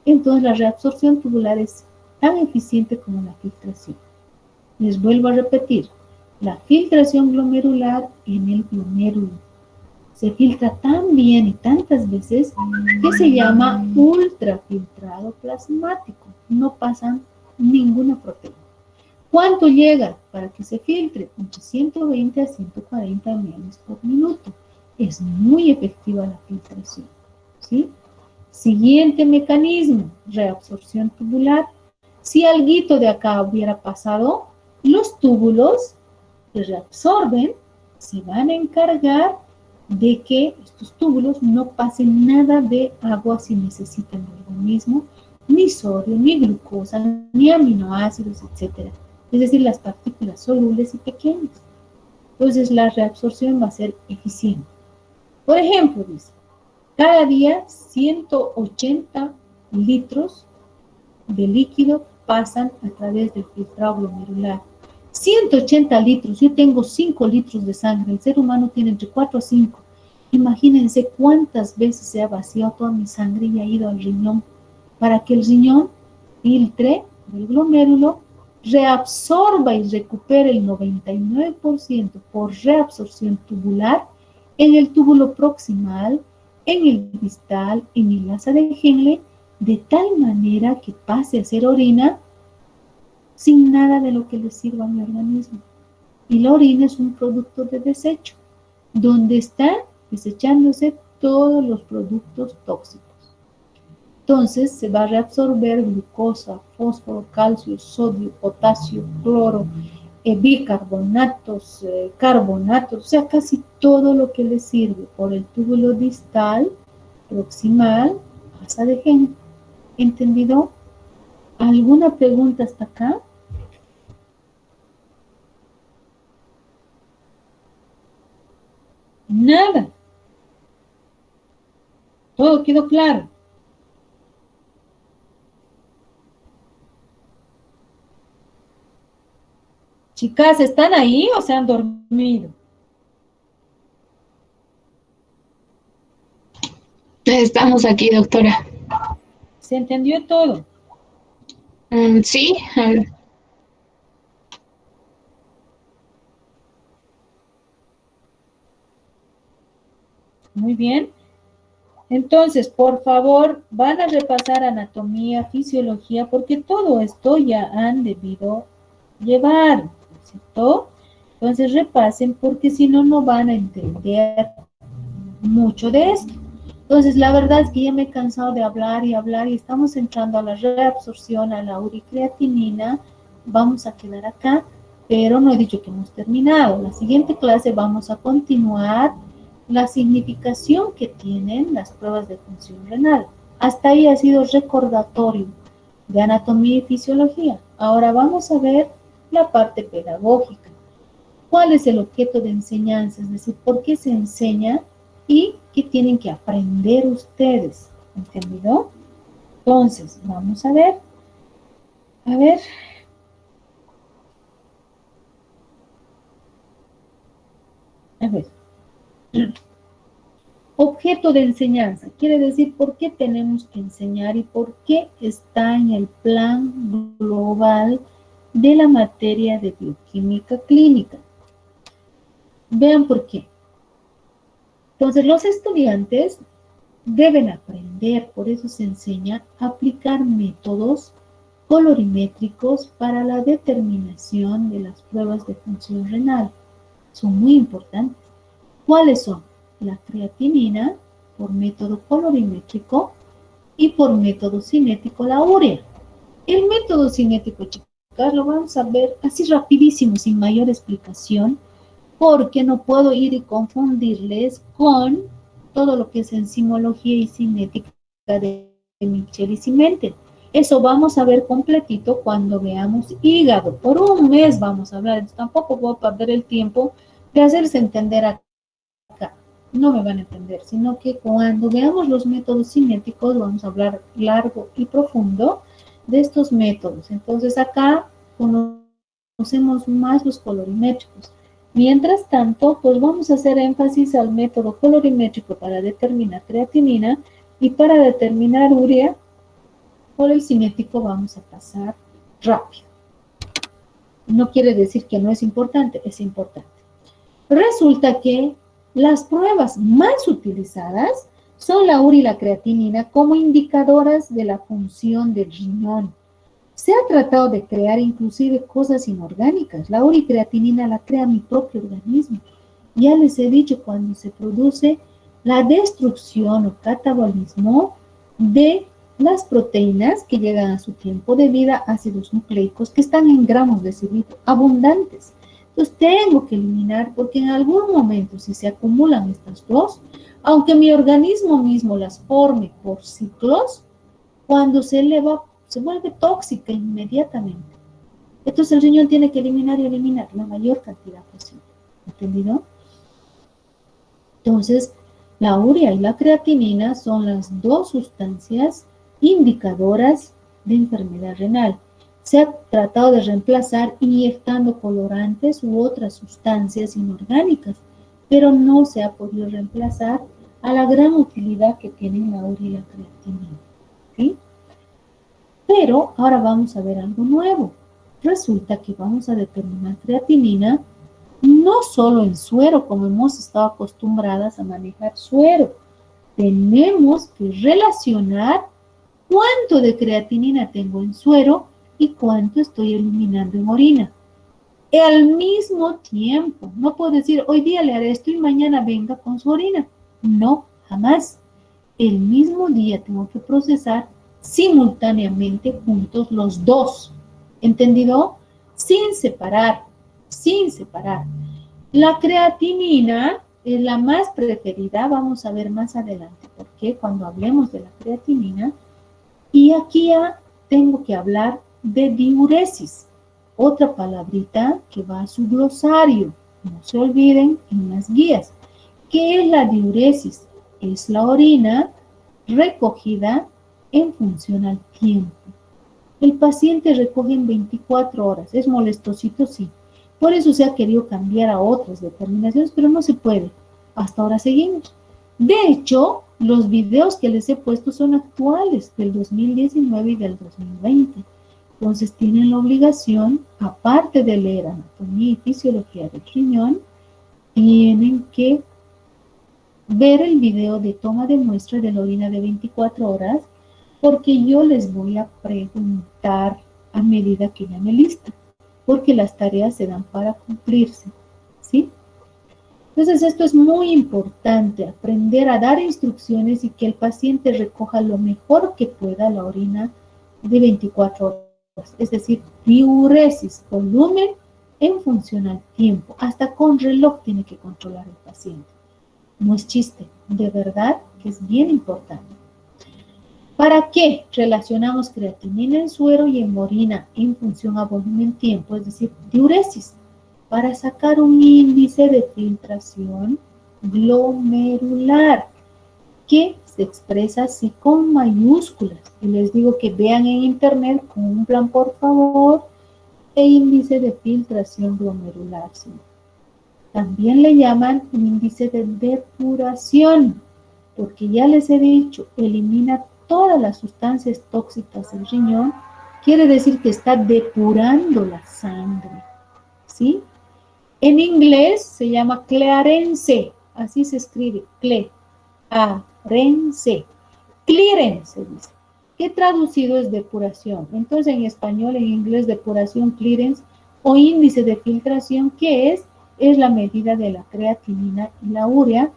Entonces la reabsorción tubular es tan eficiente como la filtración. Les vuelvo a repetir, la filtración glomerular en el glomérulo se filtra tan bien y tantas veces que se llama ultrafiltrado plasmático. No pasan ninguna proteína. ¿Cuánto llega para que se filtre? Entre 120 a 140 ml por minuto. Es muy efectiva la filtración, ¿sí? Siguiente mecanismo, reabsorción tubular. Si alguito de acá hubiera pasado, los túbulos que reabsorben se van a encargar de que estos túbulos no pasen nada de agua si necesitan el organismo, ni sodio, ni glucosa, ni aminoácidos, etc. Es decir, las partículas solubles y pequeñas. Entonces la reabsorción va a ser eficiente. Por ejemplo, dice, cada día 180 litros de líquido pasan a través del filtrado glomerular. 180 litros, yo tengo 5 litros de sangre, el ser humano tiene entre 4 a 5. Imagínense cuántas veces se ha vaciado toda mi sangre y ha ido al riñón para que el riñón filtre del glomérulo, reabsorba y recupere el 99% por reabsorción tubular en el túbulo proximal, en el distal, en el asa de Henle, de tal manera que pase a ser orina sin nada de lo que le sirva a mi organismo. Y la orina es un producto de desecho, donde están desechándose todos los productos tóxicos. Entonces se va a reabsorber glucosa, fósforo, calcio, sodio, potasio, cloro, bicarbonatos, carbonatos, o sea, casi todo lo que le sirve por el túbulo distal, proximal, asa de Henle. ¿Entendido? ¿Alguna pregunta hasta acá? Nada. Todo quedó claro. Chicas, ¿están ahí o se han dormido? Estamos aquí, doctora. ¿Se entendió todo? Sí, a ver. Muy bien. Entonces, por favor, van a repasar anatomía, fisiología, porque todo esto ya han debido llevar, ¿cierto? Entonces, repasen, porque si no, no van a entender mucho de esto. Entonces, la verdad es que ya me he cansado de hablar y hablar y estamos entrando a la reabsorción, a la uricreatinina. Vamos a quedar acá, pero no he dicho que hemos terminado. La siguiente clase vamos a continuar la significación que tienen las pruebas de función renal. Hasta ahí ha sido recordatorio de anatomía y fisiología. Ahora vamos a ver la parte pedagógica. ¿Cuál es el objeto de enseñanza? Es decir, ¿por qué se enseña y qué tienen que aprender ustedes? ¿Entendido? Entonces, vamos a ver. A ver. A ver. Objeto de enseñanza. Quiere decir por qué tenemos que enseñar y por qué está en el plan global de la materia de bioquímica clínica. Vean por qué. Entonces, los estudiantes deben aprender, por eso se enseña a aplicar métodos colorimétricos para la determinación de las pruebas de función renal. Son muy importantes. ¿Cuáles son? La creatinina por método colorimétrico y por método cinético la urea. El método cinético, chicas, lo vamos a ver así rapidísimo, sin mayor explicación, porque no puedo ir y confundirles con todo lo que es enzimología y cinética de Michel y Simenten. Eso vamos a ver completito cuando veamos hígado. Por un mes vamos a hablar, entonces tampoco voy a perder el tiempo de hacerse entender acá. No me van a entender, sino que cuando veamos los métodos cinéticos vamos a hablar largo y profundo de estos métodos. Entonces acá conocemos más los colorimétricos. Mientras tanto, pues vamos a hacer énfasis al método colorimétrico para determinar creatinina y para determinar urea. Por el cinético vamos a pasar rápido. No quiere decir que no es importante, es importante. Resulta que las pruebas más utilizadas son la urea y la creatinina como indicadoras de la función del riñón. Se ha tratado de crear inclusive cosas inorgánicas. La uricreatinina la crea mi propio organismo. Ya les he dicho, cuando se produce la destrucción o catabolismo de las proteínas que llegan a su tiempo de vida, ácidos nucleicos que están en gramos de cilindro abundantes. Entonces tengo que eliminar porque en algún momento si se acumulan estas dos, aunque mi organismo mismo las forme por ciclos, cuando se eleva se vuelve tóxica inmediatamente. Entonces el riñón tiene que eliminar y eliminar la mayor cantidad posible. ¿Entendido? Entonces, la urea y la creatinina son las dos sustancias indicadoras de enfermedad renal. Se ha tratado de reemplazar inyectando colorantes u otras sustancias inorgánicas, pero no se ha podido reemplazar a la gran utilidad que tienen la urea y la creatinina. ¿Sí? Pero ahora vamos a ver algo nuevo. Resulta que vamos a determinar creatinina no solo en suero, como hemos estado acostumbradas a manejar suero. Tenemos que relacionar cuánto de creatinina tengo en suero y cuánto estoy eliminando en orina. Al mismo tiempo, no puedo decir hoy día le haré esto y mañana venga con su orina. No, jamás. El mismo día tengo que procesar simultáneamente juntos los dos. ¿Entendido? Sin separar, sin separar. La creatinina es la más preferida, vamos a ver más adelante por qué cuando hablemos de la creatinina. Y aquí ya tengo que hablar de diuresis, otra palabrita que va a su glosario. No se olviden en las guías. ¿Qué es la diuresis? Es la orina recogida en función al tiempo. El paciente recoge en 24 horas. ¿Es molestosito? Sí. Por eso se ha querido cambiar a otras determinaciones, pero no se puede. Hasta ahora seguimos. De hecho, los videos que les he puesto son actuales, del 2019 y del 2020. Entonces tienen la obligación, aparte de leer anatomía y fisiología del riñón, tienen que ver el video de toma de muestra de la orina de 24 horas, porque yo les voy a preguntar a medida que ya me lista, porque las tareas se dan para cumplirse, ¿sí? Entonces esto es muy importante, aprender a dar instrucciones y que el paciente recoja lo mejor que pueda la orina de 24 horas, es decir, diuresis, volumen en función al tiempo, hasta con reloj tiene que controlar el paciente. No es chiste, de verdad que es bien importante. ¿Para qué relacionamos creatinina en suero y en orina en función a volumen-tiempo, es decir, diuresis? Para sacar un índice de filtración glomerular, que se expresa así con mayúsculas. Y les digo que vean en internet, cumplan por favor, el índice de filtración glomerular, ¿sí? También le llaman índice de depuración, porque ya les he dicho, elimina todas las sustancias tóxicas del riñón, quiere decir que está depurando la sangre, ¿sí? En inglés se llama clearance, así se escribe, clearance, clearance dice, que traducido es depuración. Entonces en español, en inglés, depuración, clearance o índice de filtración, ¿qué es? Es la medida de la creatinina y la urea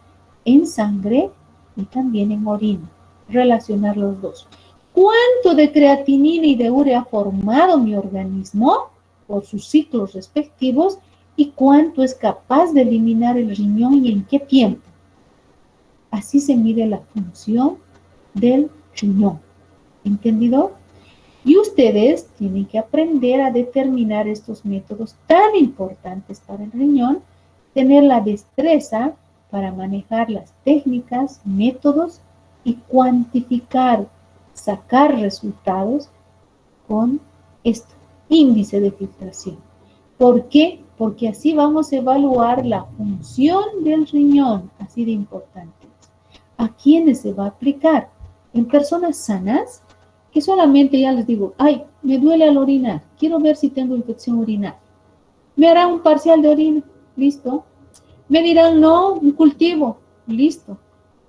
en sangre y también en orina. Relacionar los dos. ¿Cuánto de creatinina y de urea ha formado mi organismo por sus ciclos respectivos y cuánto es capaz de eliminar el riñón y en qué tiempo? Así se mide la función del riñón. ¿Entendido? Y ustedes tienen que aprender a determinar estos métodos tan importantes para el riñón, tener la destreza para manejar las técnicas, métodos y cuantificar, sacar resultados con este índice de filtración. ¿Por qué? Porque así vamos a evaluar la función del riñón, así de importante. ¿A quiénes se va a aplicar? En personas sanas, que solamente ya les digo, ay, me duele al orinar, quiero ver si tengo infección urinaria. Me harán un parcial de orina, listo. Me dirán, no, un cultivo, listo.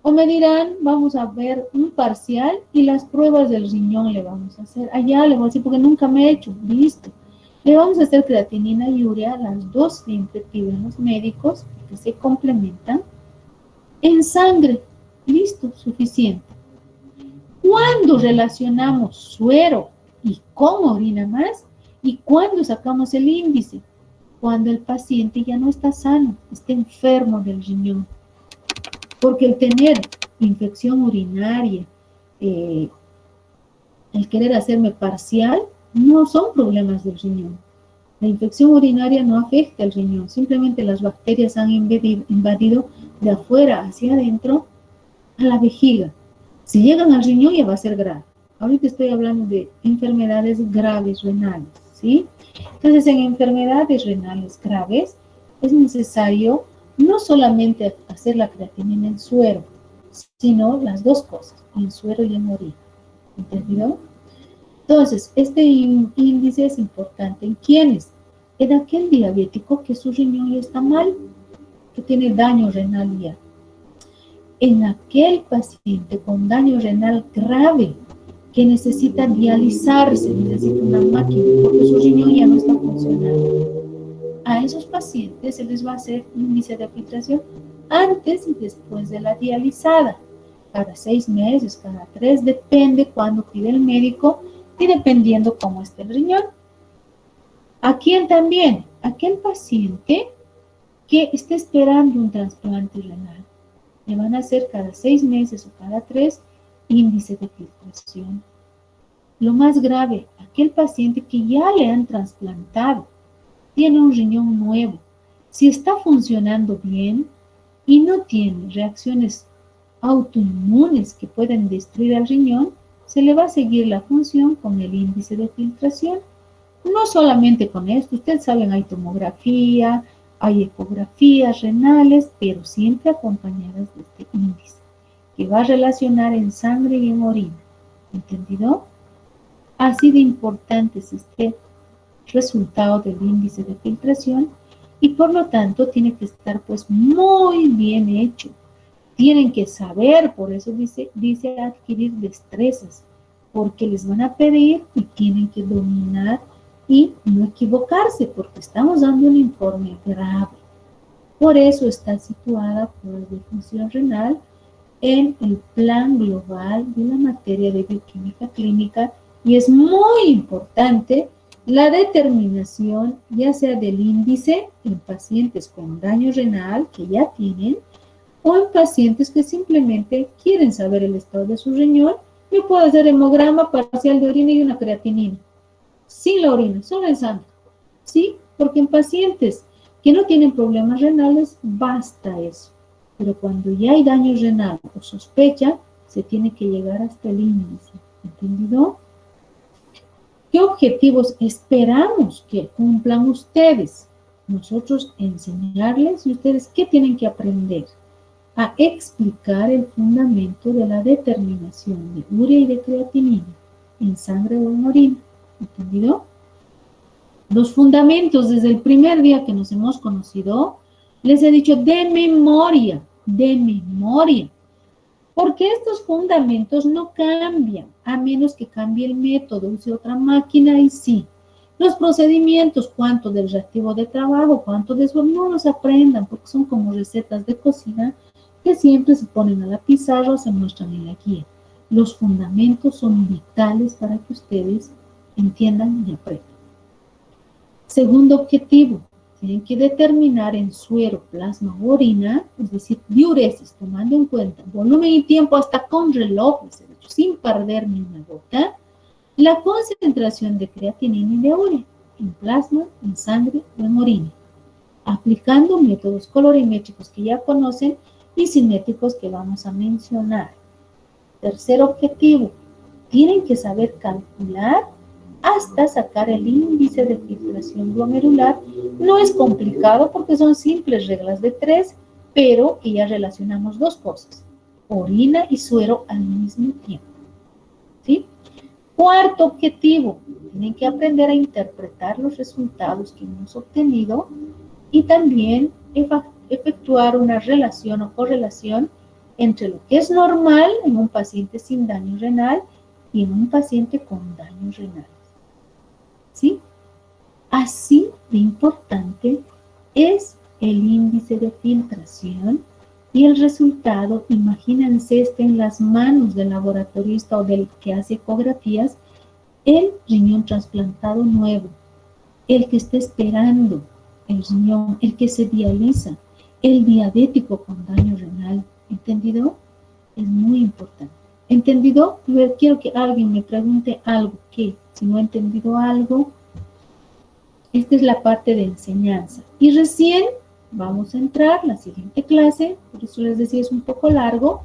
O me dirán, vamos a ver un parcial y las pruebas del riñón le vamos a hacer. Allá le voy a decir, porque nunca me he hecho, listo. Le vamos a hacer creatinina y urea, las dos siempre piden los médicos, que se complementan, en sangre, listo, suficiente. ¿Cuándo relacionamos suero y con orina más? ¿Y cuándo sacamos el índice? Cuando el paciente ya no está sano, está enfermo del riñón. Porque el tener infección urinaria, el querer hacerme parcial, no son problemas del riñón. La infección urinaria no afecta al riñón, simplemente las bacterias han invadido de afuera hacia adentro a la vejiga. Si llegan al riñón ya va a ser grave. Ahorita estoy hablando de enfermedades graves renales, ¿sí? Entonces, en enfermedades renales graves es necesario no solamente hacer la creatinina en suero, sino las dos cosas, en suero y en orina. ¿Entendido? Entonces, este índice es importante. ¿En quiénes? En aquel diabético que su riñón ya está mal, que tiene daño renal ya. En aquel paciente con daño renal grave que necesita dializarse, necesita una máquina porque su riñón ya no está funcionando. A esos pacientes se les va a hacer índice de filtración antes y después de la dializada, cada 6 meses, cada 3, depende cuando pide el médico y dependiendo cómo esté el riñón. ¿A quién también? Aquel paciente que esté esperando un trasplante renal. Le van a hacer cada 6 meses o cada 3 índice de filtración. Lo más grave, aquel paciente que ya le han trasplantado, tiene un riñón nuevo. Si está funcionando bien y no tiene reacciones autoinmunes que pueden destruir el riñón, se le va a seguir la función con el índice de filtración. No solamente con esto, ustedes saben, hay tomografía, hay ecografías renales, pero siempre acompañadas de este índice, que va a relacionar en sangre y en orina. ¿Entendido? Así de importante es este resultado del índice de filtración y por lo tanto tiene que estar pues muy bien hecho. Tienen que saber, por eso dice adquirir destrezas, porque les van a pedir y tienen que dominar y no equivocarse, porque estamos dando un informe grave. Por eso está situada por de función renal en el plan global de la materia de bioquímica clínica y es muy importante la determinación ya sea del índice en pacientes con daño renal que ya tienen o en pacientes que simplemente quieren saber el estado de su riñón. Yo puedo hacer hemograma parcial de orina y una creatinina, sin la orina, solo en sangre. ¿Sí? Porque en pacientes que no tienen problemas renales, basta eso. Pero cuando ya hay daño renal o sospecha, se tiene que llegar hasta el índice. ¿Entendido? ¿Qué objetivos esperamos que cumplan ustedes? Nosotros enseñarles y ustedes qué tienen que aprender. A explicar el fundamento de la determinación de urea y de creatinina en sangre o en orina. ¿Entendido? Los fundamentos desde el primer día que nos hemos conocido, les he dicho de memoria, porque estos fundamentos no cambian, a menos que cambie el método, use otra máquina y sí. Los procedimientos, cuánto del reactivo de trabajo, cuánto de eso, no los aprendan, porque son como recetas de cocina que siempre se ponen a la pizarra o se muestran en la guía. Los fundamentos son vitales para que ustedes entiendan y aprendan. Segundo objetivo, tienen que determinar en suero, plasma o orina, es decir, diuresis, tomando en cuenta volumen y tiempo hasta con reloj, sin perder ni una gota, la concentración de creatinina y de urea en plasma, en sangre o en orina, aplicando métodos colorimétricos que ya conocen y cinéticos que vamos a mencionar. Tercer objetivo, tienen que saber calcular hasta sacar el índice de filtración glomerular. No es complicado porque son simples reglas de 3, pero que ya relacionamos dos cosas, orina y suero al mismo tiempo. ¿Sí? Cuarto objetivo, tienen que aprender a interpretar los resultados que hemos obtenido y también efectuar una relación o correlación entre lo que es normal en un paciente sin daño renal y en un paciente con daño renal. ¿Sí? Así de importante es el índice de filtración y el resultado, imagínense, está en las manos del laboratorista o del que hace ecografías, el riñón trasplantado nuevo, el que está esperando el riñón, el que se dializa, el diabético con daño renal. ¿Entendido? Es muy importante. ¿Entendido? Quiero que alguien me pregunte algo, que si no he entendido algo, esta es la parte de enseñanza. Y recién vamos a entrar, la siguiente clase, por eso les decía es un poco largo,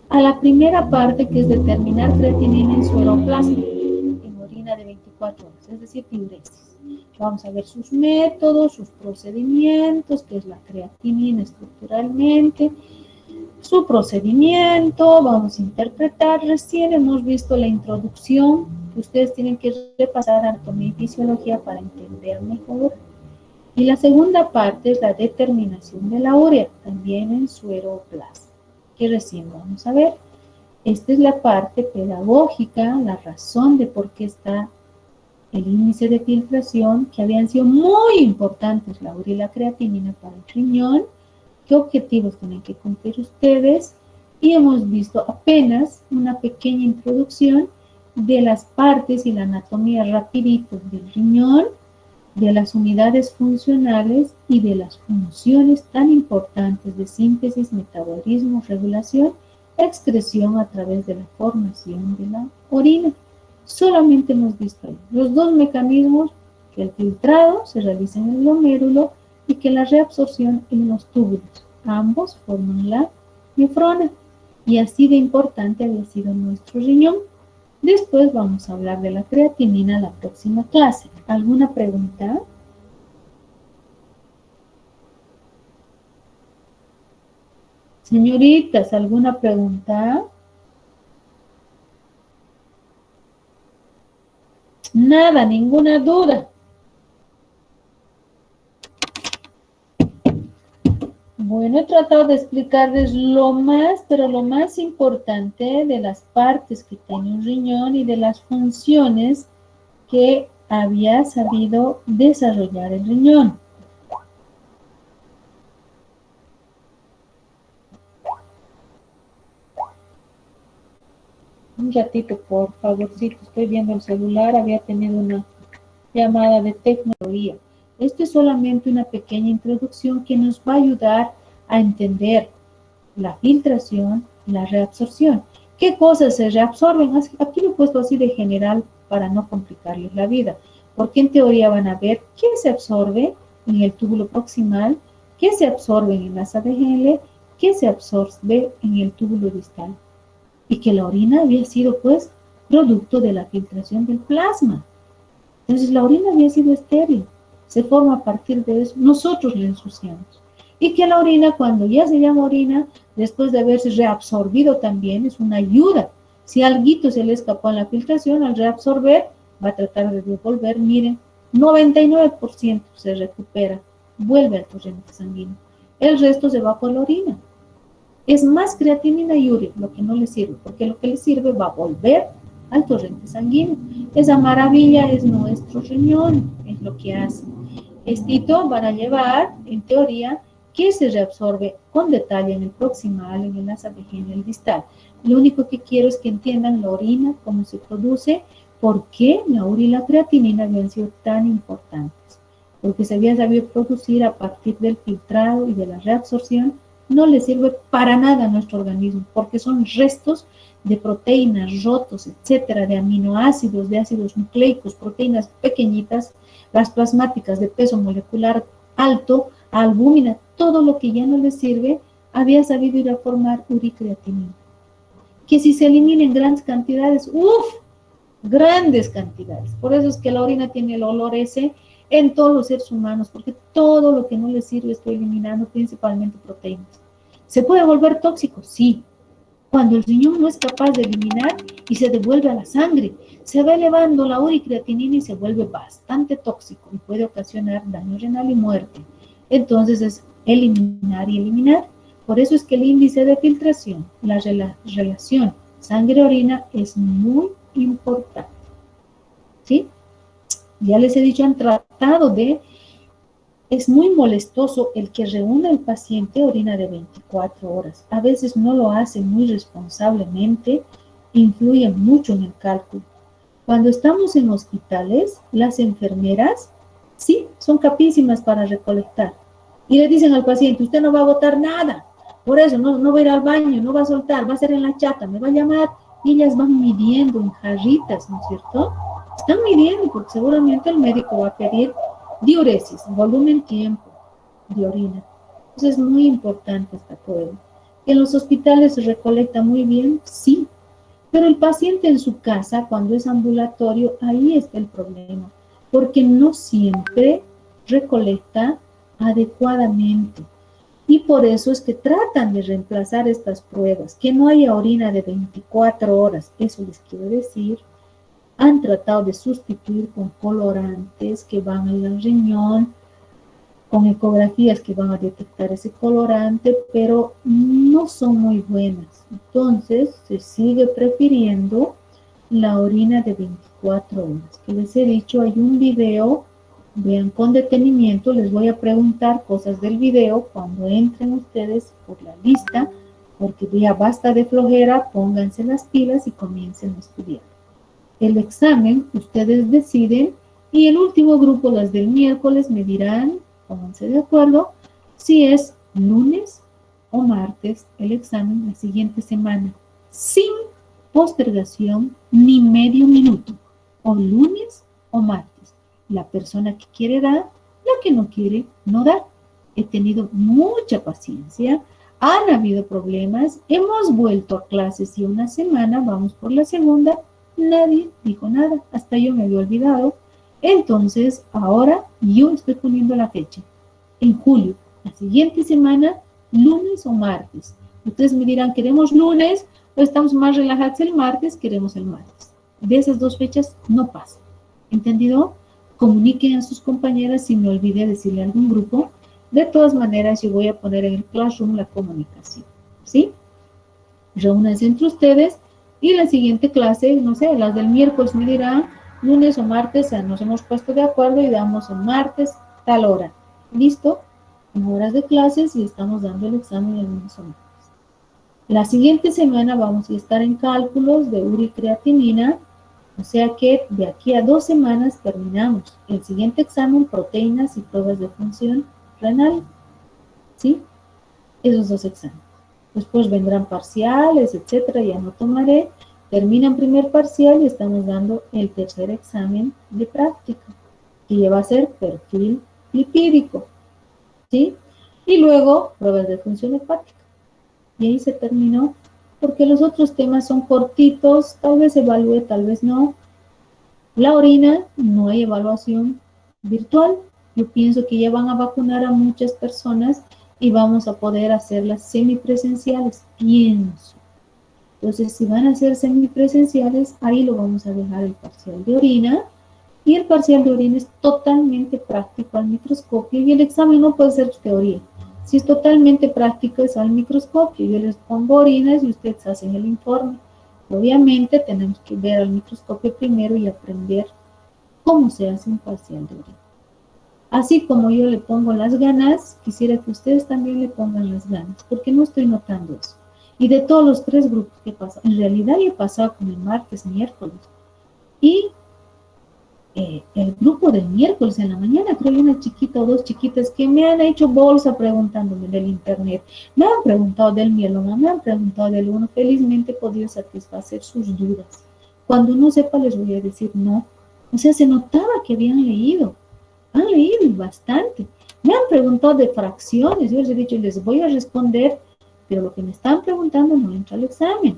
a la primera parte que es determinar creatinina en suero o plasma, en orina de 24 horas, es decir, diuresis. Vamos a ver sus métodos, sus procedimientos, qué es la creatinina estructuralmente, su procedimiento, vamos a interpretar. Recién hemos visto la introducción, ustedes tienen que repasar anatomía y fisiología para entender mejor. Y la segunda parte es la determinación de la urea, también en suero o plasma, que recién vamos a ver. Esta es la parte pedagógica, la razón de por qué está el índice de filtración, que habían sido muy importantes, la urea y la creatinina para el riñón, qué objetivos tienen que cumplir ustedes, y hemos visto apenas una pequeña introducción de las partes y la anatomía rapidito del riñón, de las unidades funcionales y de las funciones tan importantes de síntesis, metabolismo, regulación, excreción a través de la formación de la orina. Solamente hemos visto ahí los dos mecanismos, que el filtrado se realiza en el glomérulo y que la reabsorción en los túbulos. Ambos forman la nefrona. Y así de importante había sido nuestro riñón. Después vamos a hablar de la creatinina en la próxima clase. ¿Alguna pregunta? Señoritas, ¿alguna pregunta? Nada, ninguna duda. Bueno, he tratado de explicarles lo más, pero lo más importante de las partes que tiene un riñón y de las funciones que había sabido desarrollar el riñón. Un ratito, por favorcito, estoy viendo el celular, había tenido una llamada de tecnología. Esto es solamente una pequeña introducción que nos va a ayudar a entender la filtración, la reabsorción. ¿Qué cosas se reabsorben? Aquí lo he puesto así de general para no complicarles la vida, porque en teoría van a ver qué se absorbe en el túbulo proximal, qué se absorbe en el asa de Henle, qué se absorbe en el túbulo distal. Y que la orina había sido, pues, producto de la filtración del plasma. Entonces la orina había sido estéril, se forma a partir de eso, nosotros la ensuciamos. Y que la orina, cuando ya se llama orina, después de haberse reabsorbido también, es una ayuda. Si alguito se le escapó en la filtración, al reabsorber, va a tratar de devolver, miren, 99% se recupera, vuelve al torrente sanguíneo. El resto se va por la orina. Es más creatinina y urea lo que no le sirve, porque lo que le sirve va a volver al torrente sanguíneo. Esa maravilla es nuestro riñón, es lo que hace. Estito van a llevar, en teoría, que se reabsorbe con detalle en el proximal, en el asa de Henle, en el distal. Lo único que quiero es que entiendan la orina, cómo se produce, por qué la urea y la creatinina habían sido tan importantes. Porque se habían sabido producir a partir del filtrado y de la reabsorción, no le sirve para nada a nuestro organismo, porque son restos de proteínas rotos, etcétera, de aminoácidos, de ácidos nucleicos, proteínas pequeñitas, las plasmáticas de peso molecular alto, albúmina, todo lo que ya no le sirve, había sabido ir a formar uricreatinina. Que si se elimina en grandes cantidades, grandes cantidades. Por eso es que la orina tiene el olor ese en todos los seres humanos, porque todo lo que no le sirve estoy eliminando, principalmente proteínas. ¿Se puede volver tóxico? Sí. Cuando el riñón no es capaz de eliminar y se devuelve a la sangre, se va elevando la uricreatinina y se vuelve bastante tóxico y puede ocasionar daño renal y muerte. Entonces es eliminar y eliminar. Por eso es que el índice de filtración, la relación sangre-orina es muy importante. ¿Sí? Ya les he dicho, han tratado de... Es muy molestoso el que reúna el paciente orina de 24 horas. A veces no lo hace muy responsablemente, influye mucho en el cálculo. Cuando estamos en hospitales, las enfermeras, sí, son capísimas para recolectar. Y le dicen al paciente, usted no va a botar nada. Por eso no va a ir al baño, no va a soltar, va a ser en la chata, me va a llamar. Y ellas van midiendo en jarritas, ¿no es cierto? Están midiendo porque seguramente el médico va a pedir diuresis, volumen tiempo de orina. Entonces es muy importante esta prueba. ¿En los hospitales se recolecta muy bien? Sí. Pero el paciente en su casa, cuando es ambulatorio, ahí está el problema. Porque no siempre recolecta adecuadamente. Y por eso es que tratan de reemplazar estas pruebas. Que no haya orina de 24 horas, eso les quiero decir. Han tratado de sustituir con colorantes que van al riñón, con ecografías que van a detectar ese colorante, pero no son muy buenas. Entonces, se sigue prefiriendo la orina de 24 horas. Que les he dicho, hay un video, vean con detenimiento, les voy a preguntar cosas del video cuando entren ustedes por la lista, porque ya basta de flojera, pónganse las pilas y comiencen a estudiar. El examen, ustedes deciden, y el último grupo, las del miércoles, me dirán, pónganse de acuerdo, si es lunes o martes el examen la siguiente semana, sin postergación ni medio minuto, o lunes o martes. La persona que quiere da, la que no quiere no da. He tenido mucha paciencia, han habido problemas, hemos vuelto a clases y una semana, vamos por la segunda, nadie dijo nada, hasta yo me había olvidado. Entonces, ahora yo estoy poniendo la fecha, en julio, la siguiente semana, lunes o martes. Ustedes me dirán, ¿queremos lunes o estamos más relajados el martes? Queremos el martes. De esas dos fechas no pasa. ¿Entendido? Comuniquen a sus compañeras si me olvidé decirle a algún grupo. De todas maneras, yo voy a poner en el Classroom la comunicación, ¿sí? Reúnanse entre ustedes y la siguiente clase, no sé, las del miércoles me dirán, lunes o martes, nos hemos puesto de acuerdo y damos el martes tal hora. ¿Listo? En horas de clases y estamos dando el examen el lunes o martes. La siguiente semana vamos a estar en cálculos de uricreatinina, o sea que de aquí a 2 semanas terminamos. El siguiente examen, proteínas y pruebas de función renal, ¿sí? Esos 2 exámenes. Después vendrán parciales, etcétera, ya no tomaré. Terminan primer parcial y estamos dando el tercer examen de práctica, que ya va a ser perfil lipídico, ¿sí? Y luego pruebas de función hepática. Y ahí se terminó, porque los otros temas son cortitos, tal vez evalúe, tal vez no. La orina, no hay evaluación virtual. Yo pienso que ya van a vacunar a muchas personas y vamos a poder hacerlas semipresenciales, pienso. Entonces, si van a ser semipresenciales, ahí lo vamos a dejar el parcial de orina. Y el parcial de orina es totalmente práctico al microscopio y el examen no puede ser teoría. Si es totalmente práctico es al microscopio. Yo les pongo orinas y ustedes hacen el informe. Obviamente tenemos que ver al microscopio primero y aprender cómo se hace un parcial de orina. Así como yo le pongo las ganas, quisiera que ustedes también le pongan las ganas, porque no estoy notando eso. Y de todos los 3 grupos que pasan, en realidad yo he pasado con el martes, miércoles. Y el grupo del miércoles en la mañana, creo que una chiquita o 2 chiquitas que me han hecho bolsa preguntándome del internet. Me han preguntado del mieloma, me han preguntado del uno. Felizmente he podido satisfacer sus dudas. Cuando no sepa les voy a decir no. O sea, se notaba que habían leído. Han leído bastante. Me han preguntado de fracciones. Yo les he dicho, les voy a responder, pero lo que me están preguntando no entra al examen.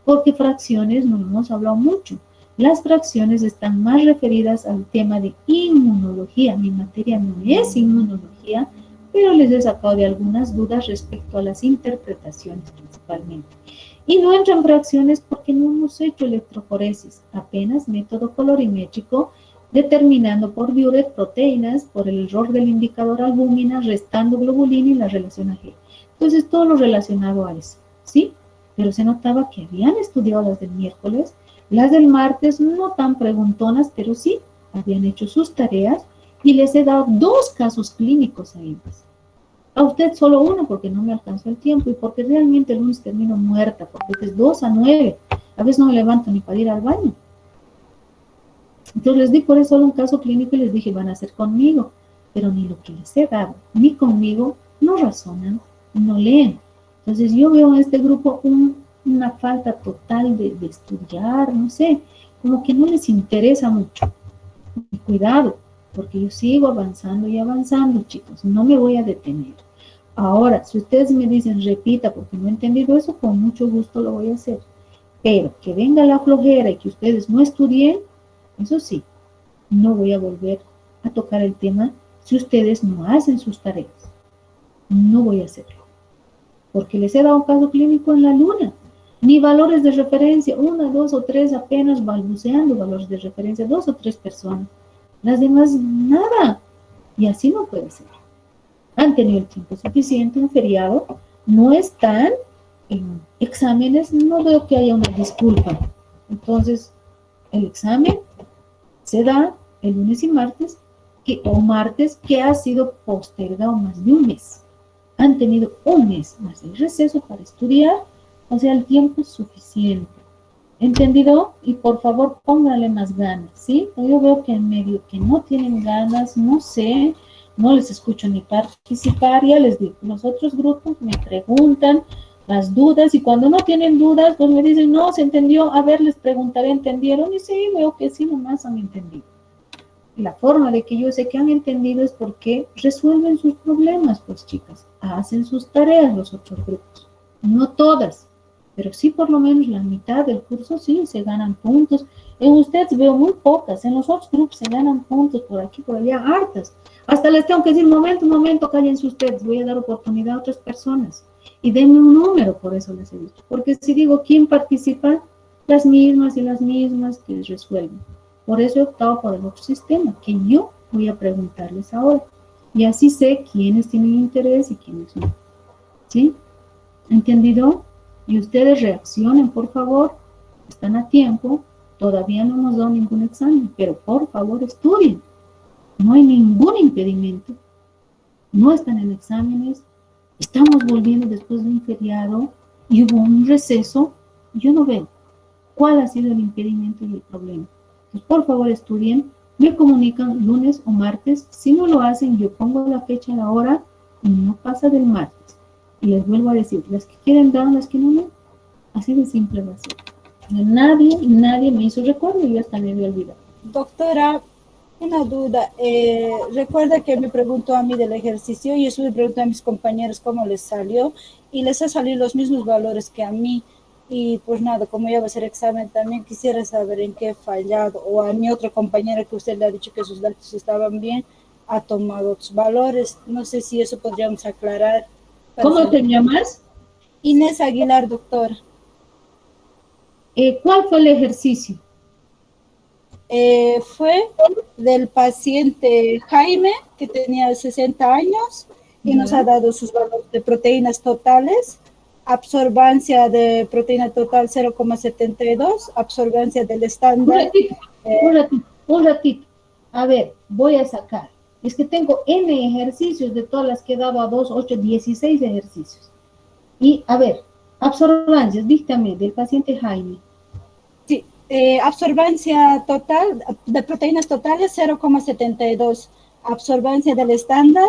Porque fracciones no hemos hablado mucho. Las fracciones están más referidas al tema de inmunología. Mi materia no es inmunología, pero les he sacado de algunas dudas respecto a las interpretaciones principalmente. Y no entran fracciones porque no hemos hecho electroforesis, apenas método colorimétrico, determinando por Biuret proteínas, por el error del indicador albúmina, restando globulina y la relación a G. Entonces, todo lo relacionado a eso, ¿sí? Pero se notaba que habían estudiado las del miércoles, las del martes no tan preguntonas, pero sí, habían hecho sus tareas y les he dado 2 casos clínicos a ellos. A usted solo uno porque no me alcanzó el tiempo y porque realmente el lunes termino muerta, porque es 2 a 9. A veces no me levanto ni para ir al baño. Entonces les di por eso solo un caso clínico y les dije, van a hacer conmigo, pero ni lo que les he dado, ni conmigo, no razonan, no leen. Entonces yo veo en este grupo una falta total de estudiar, no sé, como que no les interesa mucho. Y cuidado, porque yo sigo avanzando y avanzando, chicos, no me voy a detener. Ahora, si ustedes me dicen, repita, porque no he entendido eso, con mucho gusto lo voy a hacer. Pero que venga la flojera y que ustedes no estudien, eso sí, no voy a volver a tocar el tema si ustedes no hacen sus tareas. No voy a hacerlo. Porque les he dado un caso clínico en la luna. Ni valores de referencia, 1, 2 o 3 apenas balbuceando valores de referencia, 2 o 3 personas. Las demás, nada. Y así no puede ser. Han tenido el tiempo suficiente, un feriado, no están en exámenes, no veo que haya una disculpa. Entonces, el examen se da el lunes y martes, o martes, que ha sido postergado más de un mes. Han tenido un mes más de receso para estudiar, o sea, el tiempo es suficiente. ¿Entendido? Y por favor, pónganle más ganas, ¿sí? Yo veo que en medio que no tienen ganas, no sé, no les escucho ni participar, ya les digo, los otros grupos me preguntan, las dudas, y cuando no tienen dudas, pues me dicen, no, se entendió, a ver, les preguntaré, ¿entendieron? Y sí, veo que sí, nomás han entendido. La forma de que yo sé que han entendido es porque resuelven sus problemas, pues chicas, hacen sus tareas los otros grupos, no todas, pero sí por lo menos la mitad del curso sí se ganan puntos. En ustedes veo muy pocas, en los otros grupos se ganan puntos por aquí, por allá, hartas. Hasta les tengo que decir, momento, cállense ustedes, voy a dar oportunidad a otras personas. Y denme un número, por eso les he dicho. Porque si digo quién participa, las mismas y las mismas que resuelven. Por eso he optado por el otro sistema, que yo voy a preguntarles ahora. Y así sé quiénes tienen interés y quiénes no. ¿Sí? ¿Entendido? Y ustedes reaccionen, por favor. Están a tiempo. Todavía no hemos dado ningún examen, pero por favor estudien. No hay ningún impedimento. No están en exámenes. Estamos volviendo después de un feriado y hubo un receso. Yo no veo cuál ha sido el impedimento y el problema. Entonces, por favor, estudien, me comunican lunes o martes. Si no lo hacen, yo pongo la fecha, la hora y no pasa del martes. Y les vuelvo a decir, las que quieren dar, las que no, no. Así de simple va a ser. Nadie me hizo recuerdo y yo hasta me había olvidado. Doctora, una duda. Recuerda que me preguntó a mí del ejercicio y eso le pregunté a mis compañeros cómo les salió y les ha salido los mismos valores que a mí. Y pues nada, como ya va a ser examen, también quisiera saber en qué he fallado. O a mi otra compañera que usted le ha dicho que sus datos estaban bien, ha tomado otros valores. No sé si eso podríamos aclarar. ¿Cómo te llamas? Inés Aguilar, doctora. ¿Cuál fue el ejercicio? Fue del paciente Jaime, que tenía 60 años, y nos ha dado sus valores de proteínas totales, absorbancia de proteína total 0,72, absorbancia del estándar. Un ratito. A ver, voy a sacar. Es que tengo N ejercicios de todas las que he dado a 2, 8, 16 ejercicios. Y, a ver, absorbancias, díctame, del paciente Jaime. Sí, absorbancia total de proteínas totales 0,72, absorbancia del estándar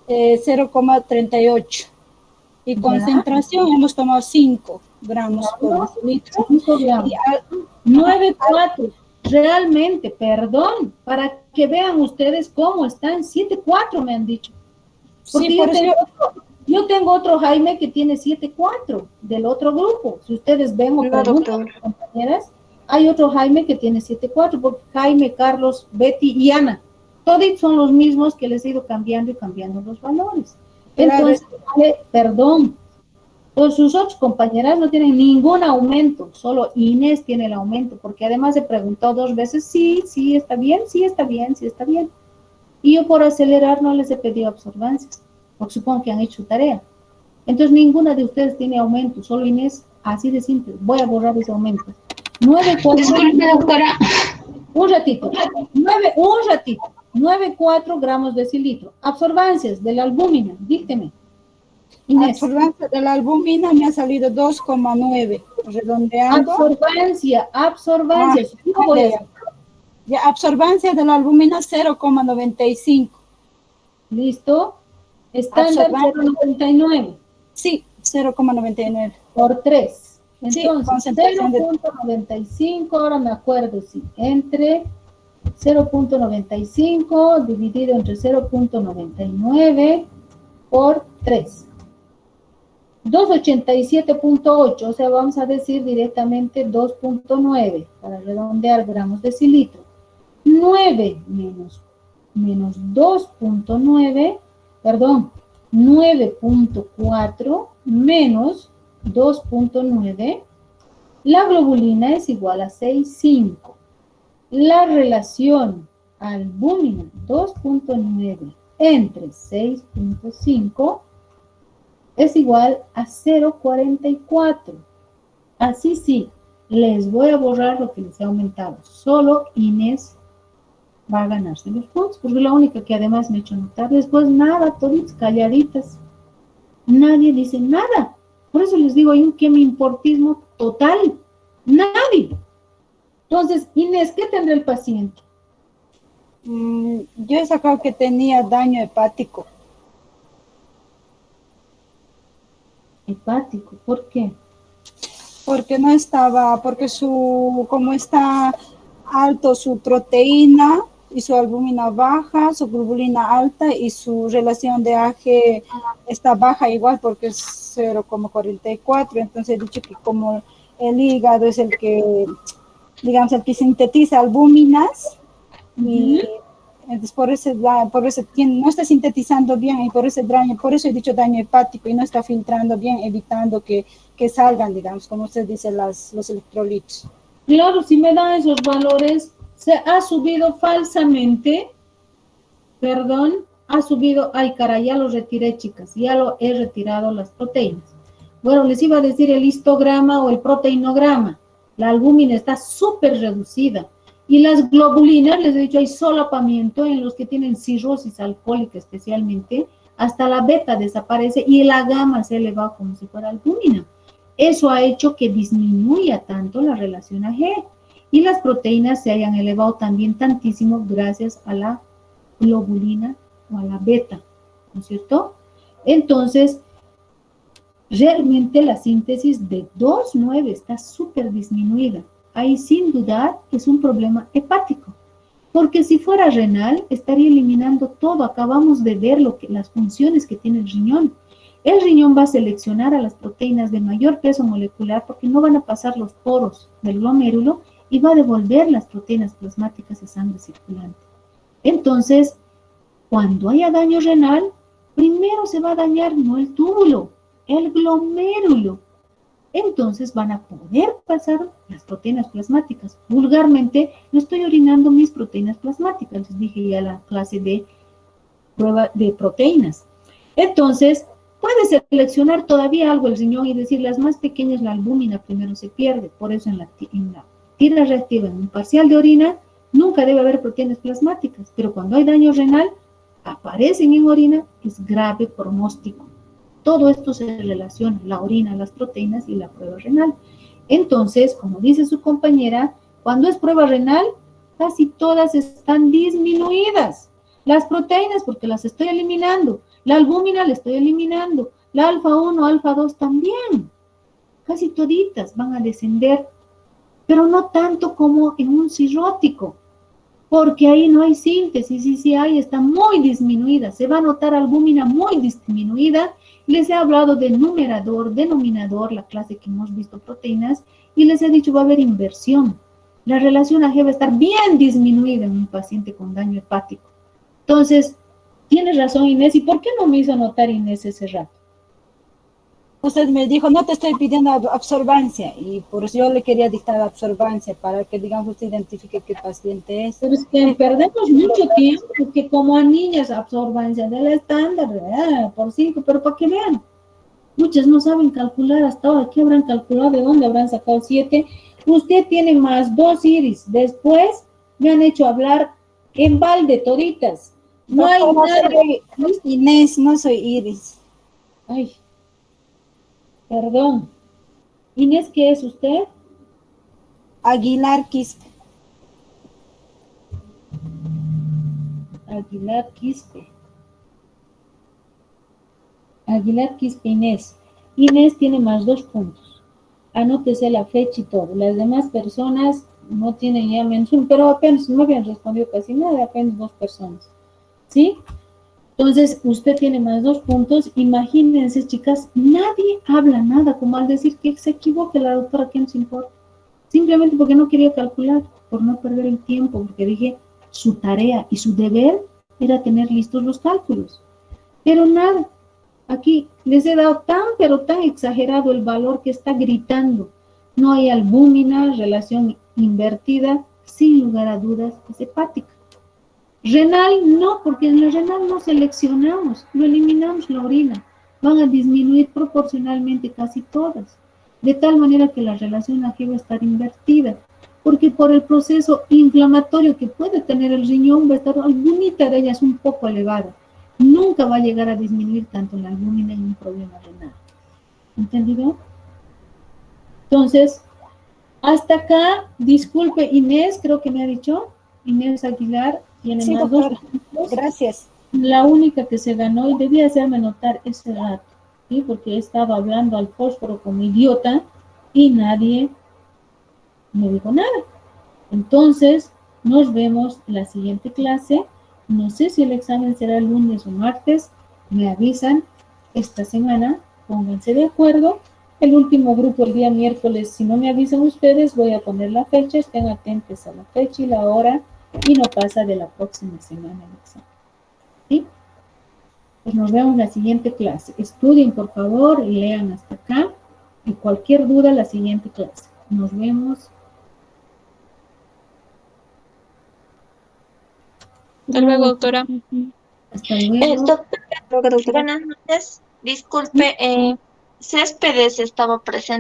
0,38 y concentración hemos tomado 5 gramos por litro. 5 gramos. 9,4. Realmente, perdón, para que vean ustedes cómo están, 7,4 me han dicho. Porque sí, yo tengo otro Jaime que tiene 7,4 del otro grupo. Si ustedes ven o preguntan, compañeras, hay otro Jaime que tiene 7,4, porque Jaime, Carlos, Betty y Ana, todos son los mismos que les he ido cambiando y cambiando los valores. Entonces, perdón, pues sus otras compañeras no tienen ningún aumento, solo Inés tiene el aumento, porque además he preguntado 2 veces, sí, está bien, sí, está bien. Y yo por acelerar no les he pedido absorbancias, porque supongo que han hecho su tarea. Entonces ninguna de ustedes tiene aumento, solo Inés, así de simple. Voy a borrar ese aumento. 9,4. Disculpe, doctora. Un ratito. 9,4 gramos de decilitro. Absorbancias de la albúmina, dícteme. Inés. Absorbancia de la albúmina me ha salido 2,9, redondeando. Absorbancia. Ya, absorbancia de la albúmina 0,95. ¿Listo? Estándar 0,99. Sí, 0,99. Por 3. Entonces, sí, 0,95, ahora me acuerdo, sí, entre 0,95 dividido entre 0,99 por 3. 287,8, o sea, vamos a decir directamente 2,9 para redondear gramos decilitro. 9 menos 2,9, perdón, 9,4 menos 2,9, la globulina es igual a 6,5. La relación albúmina 2,9 entre 6,5 es igual a 0,44. Así sí, les voy a borrar lo que les he aumentado. Solo Inés va a ganarse los puntos, porque es la única que además me he hecho notar. Después nada, todas calladitas. Nadie dice nada. Por eso les digo, hay un quemiimportismo total. Nadie. Entonces, Inés, ¿qué tendrá el paciente? Yo he sacado que tenía daño hepático. hepático. ¿Por qué? Porque no estaba, porque como está alto su proteína y su albúmina baja, su globulina alta y su relación de AG está baja igual porque es 0,44. Entonces he dicho que como el hígado es el que, digamos, el que sintetiza albúminas y entonces por eso no está sintetizando bien y por eso he dicho daño hepático y no está filtrando bien, evitando que salgan, digamos, como usted dice, los electrolitos. Claro, si me dan esos valores, se ha subido falsamente, perdón, ha subido, ay caray, ya lo retiré, chicas, ya lo he retirado las proteínas. Bueno, les iba a decir el histograma o el proteinograma. La albúmina está súper reducida. Y las globulinas, les he dicho, hay solapamiento en los que tienen cirrosis alcohólica especialmente, hasta la beta desaparece y la gamma se eleva como si fuera albúmina. Eso ha hecho que disminuya tanto la relación AG y las proteínas se hayan elevado también tantísimo gracias a la globulina o a la beta, ¿no es cierto? Entonces, realmente la síntesis de 2,9 está súper disminuida. Ahí sin dudar es un problema hepático, porque si fuera renal estaría eliminando todo. Acabamos de ver las funciones que tiene el riñón. El riñón va a seleccionar a las proteínas de mayor peso molecular porque no van a pasar los poros del glomérulo y va a devolver las proteínas plasmáticas a sangre circulante. Entonces, cuando haya daño renal, primero se va a dañar no el túbulo, el glomérulo. Entonces van a poder pasar las proteínas plasmáticas. Vulgarmente, no estoy orinando mis proteínas plasmáticas. Les dije ya la clase de prueba de proteínas. Entonces, puede seleccionar todavía algo el riñón y decir las más pequeñas, la albúmina primero se pierde. Por eso en la tira reactiva, en un parcial de orina, nunca debe haber proteínas plasmáticas. Pero cuando hay daño renal, aparecen en orina, es grave pronóstico. Todo esto se relaciona, la orina, las proteínas y la prueba renal. Entonces, como dice su compañera, cuando es prueba renal, casi todas están disminuidas. Las proteínas, porque las estoy eliminando. La albúmina la estoy eliminando. La alfa 1, alfa 2 también. Casi toditas van a descender, pero no tanto como en un cirrótico, porque ahí no hay síntesis, y si hay, está muy disminuida. Se va a notar albúmina muy disminuida. Les he hablado de numerador, denominador, la clase que hemos visto proteínas, y les he dicho va a haber inversión. La relación AG va a estar bien disminuida en un paciente con daño hepático. Entonces, tienes razón Inés, ¿y por qué no me hizo notar Inés ese rato? Usted me dijo, no te estoy pidiendo absorbancia, y por eso yo le quería dictar absorbancia, para que, digamos, usted identifique qué paciente es. Pero es que perdemos mucho tiempo, porque como a niñas, absorbancia del estándar, por 5, pero para que vean, muchas no saben calcular hasta ahora. ¿Qué habrán calculado? ¿De dónde habrán sacado 7? Usted tiene más 2 iris. Después me han hecho hablar en balde toditas. No hay nada. Inés, no soy Iris. Ay, perdón. Inés, ¿qué es usted? Aguilar Quispe. Aguilar Quispe. Aguilar Quispe Inés. Inés tiene más 2 puntos. Anótese la fecha y todo. Las demás personas no tienen ya mención, pero apenas no habían respondido casi nada, apenas 2 personas. ¿Sí? Entonces, usted tiene más 2 puntos. Imagínense, chicas, nadie habla nada, como al decir que se equivoque la doctora, ¿qué nos importa? Simplemente porque no quería calcular, por no perder el tiempo, porque dije, su tarea y su deber era tener listos los cálculos. Pero nada, aquí les he dado tan, pero tan exagerado el valor que está gritando. No hay albúmina, relación invertida, sin lugar a dudas, es hepática. Renal no, porque en la renal no seleccionamos, no eliminamos la orina. Van a disminuir proporcionalmente casi todas, de tal manera que la relación AG va a estar invertida, porque por el proceso inflamatorio que puede tener el riñón va a estar albúmina de ellas un poco elevada. Nunca va a llegar a disminuir tanto la albúmina en un problema renal. ¿Entendido? Entonces, hasta acá, disculpe Inés, creo que me ha dicho, Inés Aguilar, tiene Sí, más doctora. 2 puntos. Gracias. La única que se ganó, y debía hacerme notar ese rato, ¿sí? Porque he estado hablando al fósforo como idiota y nadie me dijo nada. Entonces, nos vemos en la siguiente clase. No sé si el examen será el lunes o martes. Me avisan esta semana. Pónganse de acuerdo. El último grupo el día miércoles. Si no me avisan ustedes, voy a poner la fecha. Estén atentos a la fecha y la hora. Y no pasa de la próxima semana el examen. ¿Sí? Pues nos vemos en la siguiente clase. Estudien, por favor, y lean hasta acá. Y cualquier duda, la siguiente clase. Nos vemos. Hasta luego, doctora. Hasta luego. Doctora, buenas noches. Disculpe, Céspedes estaba presente.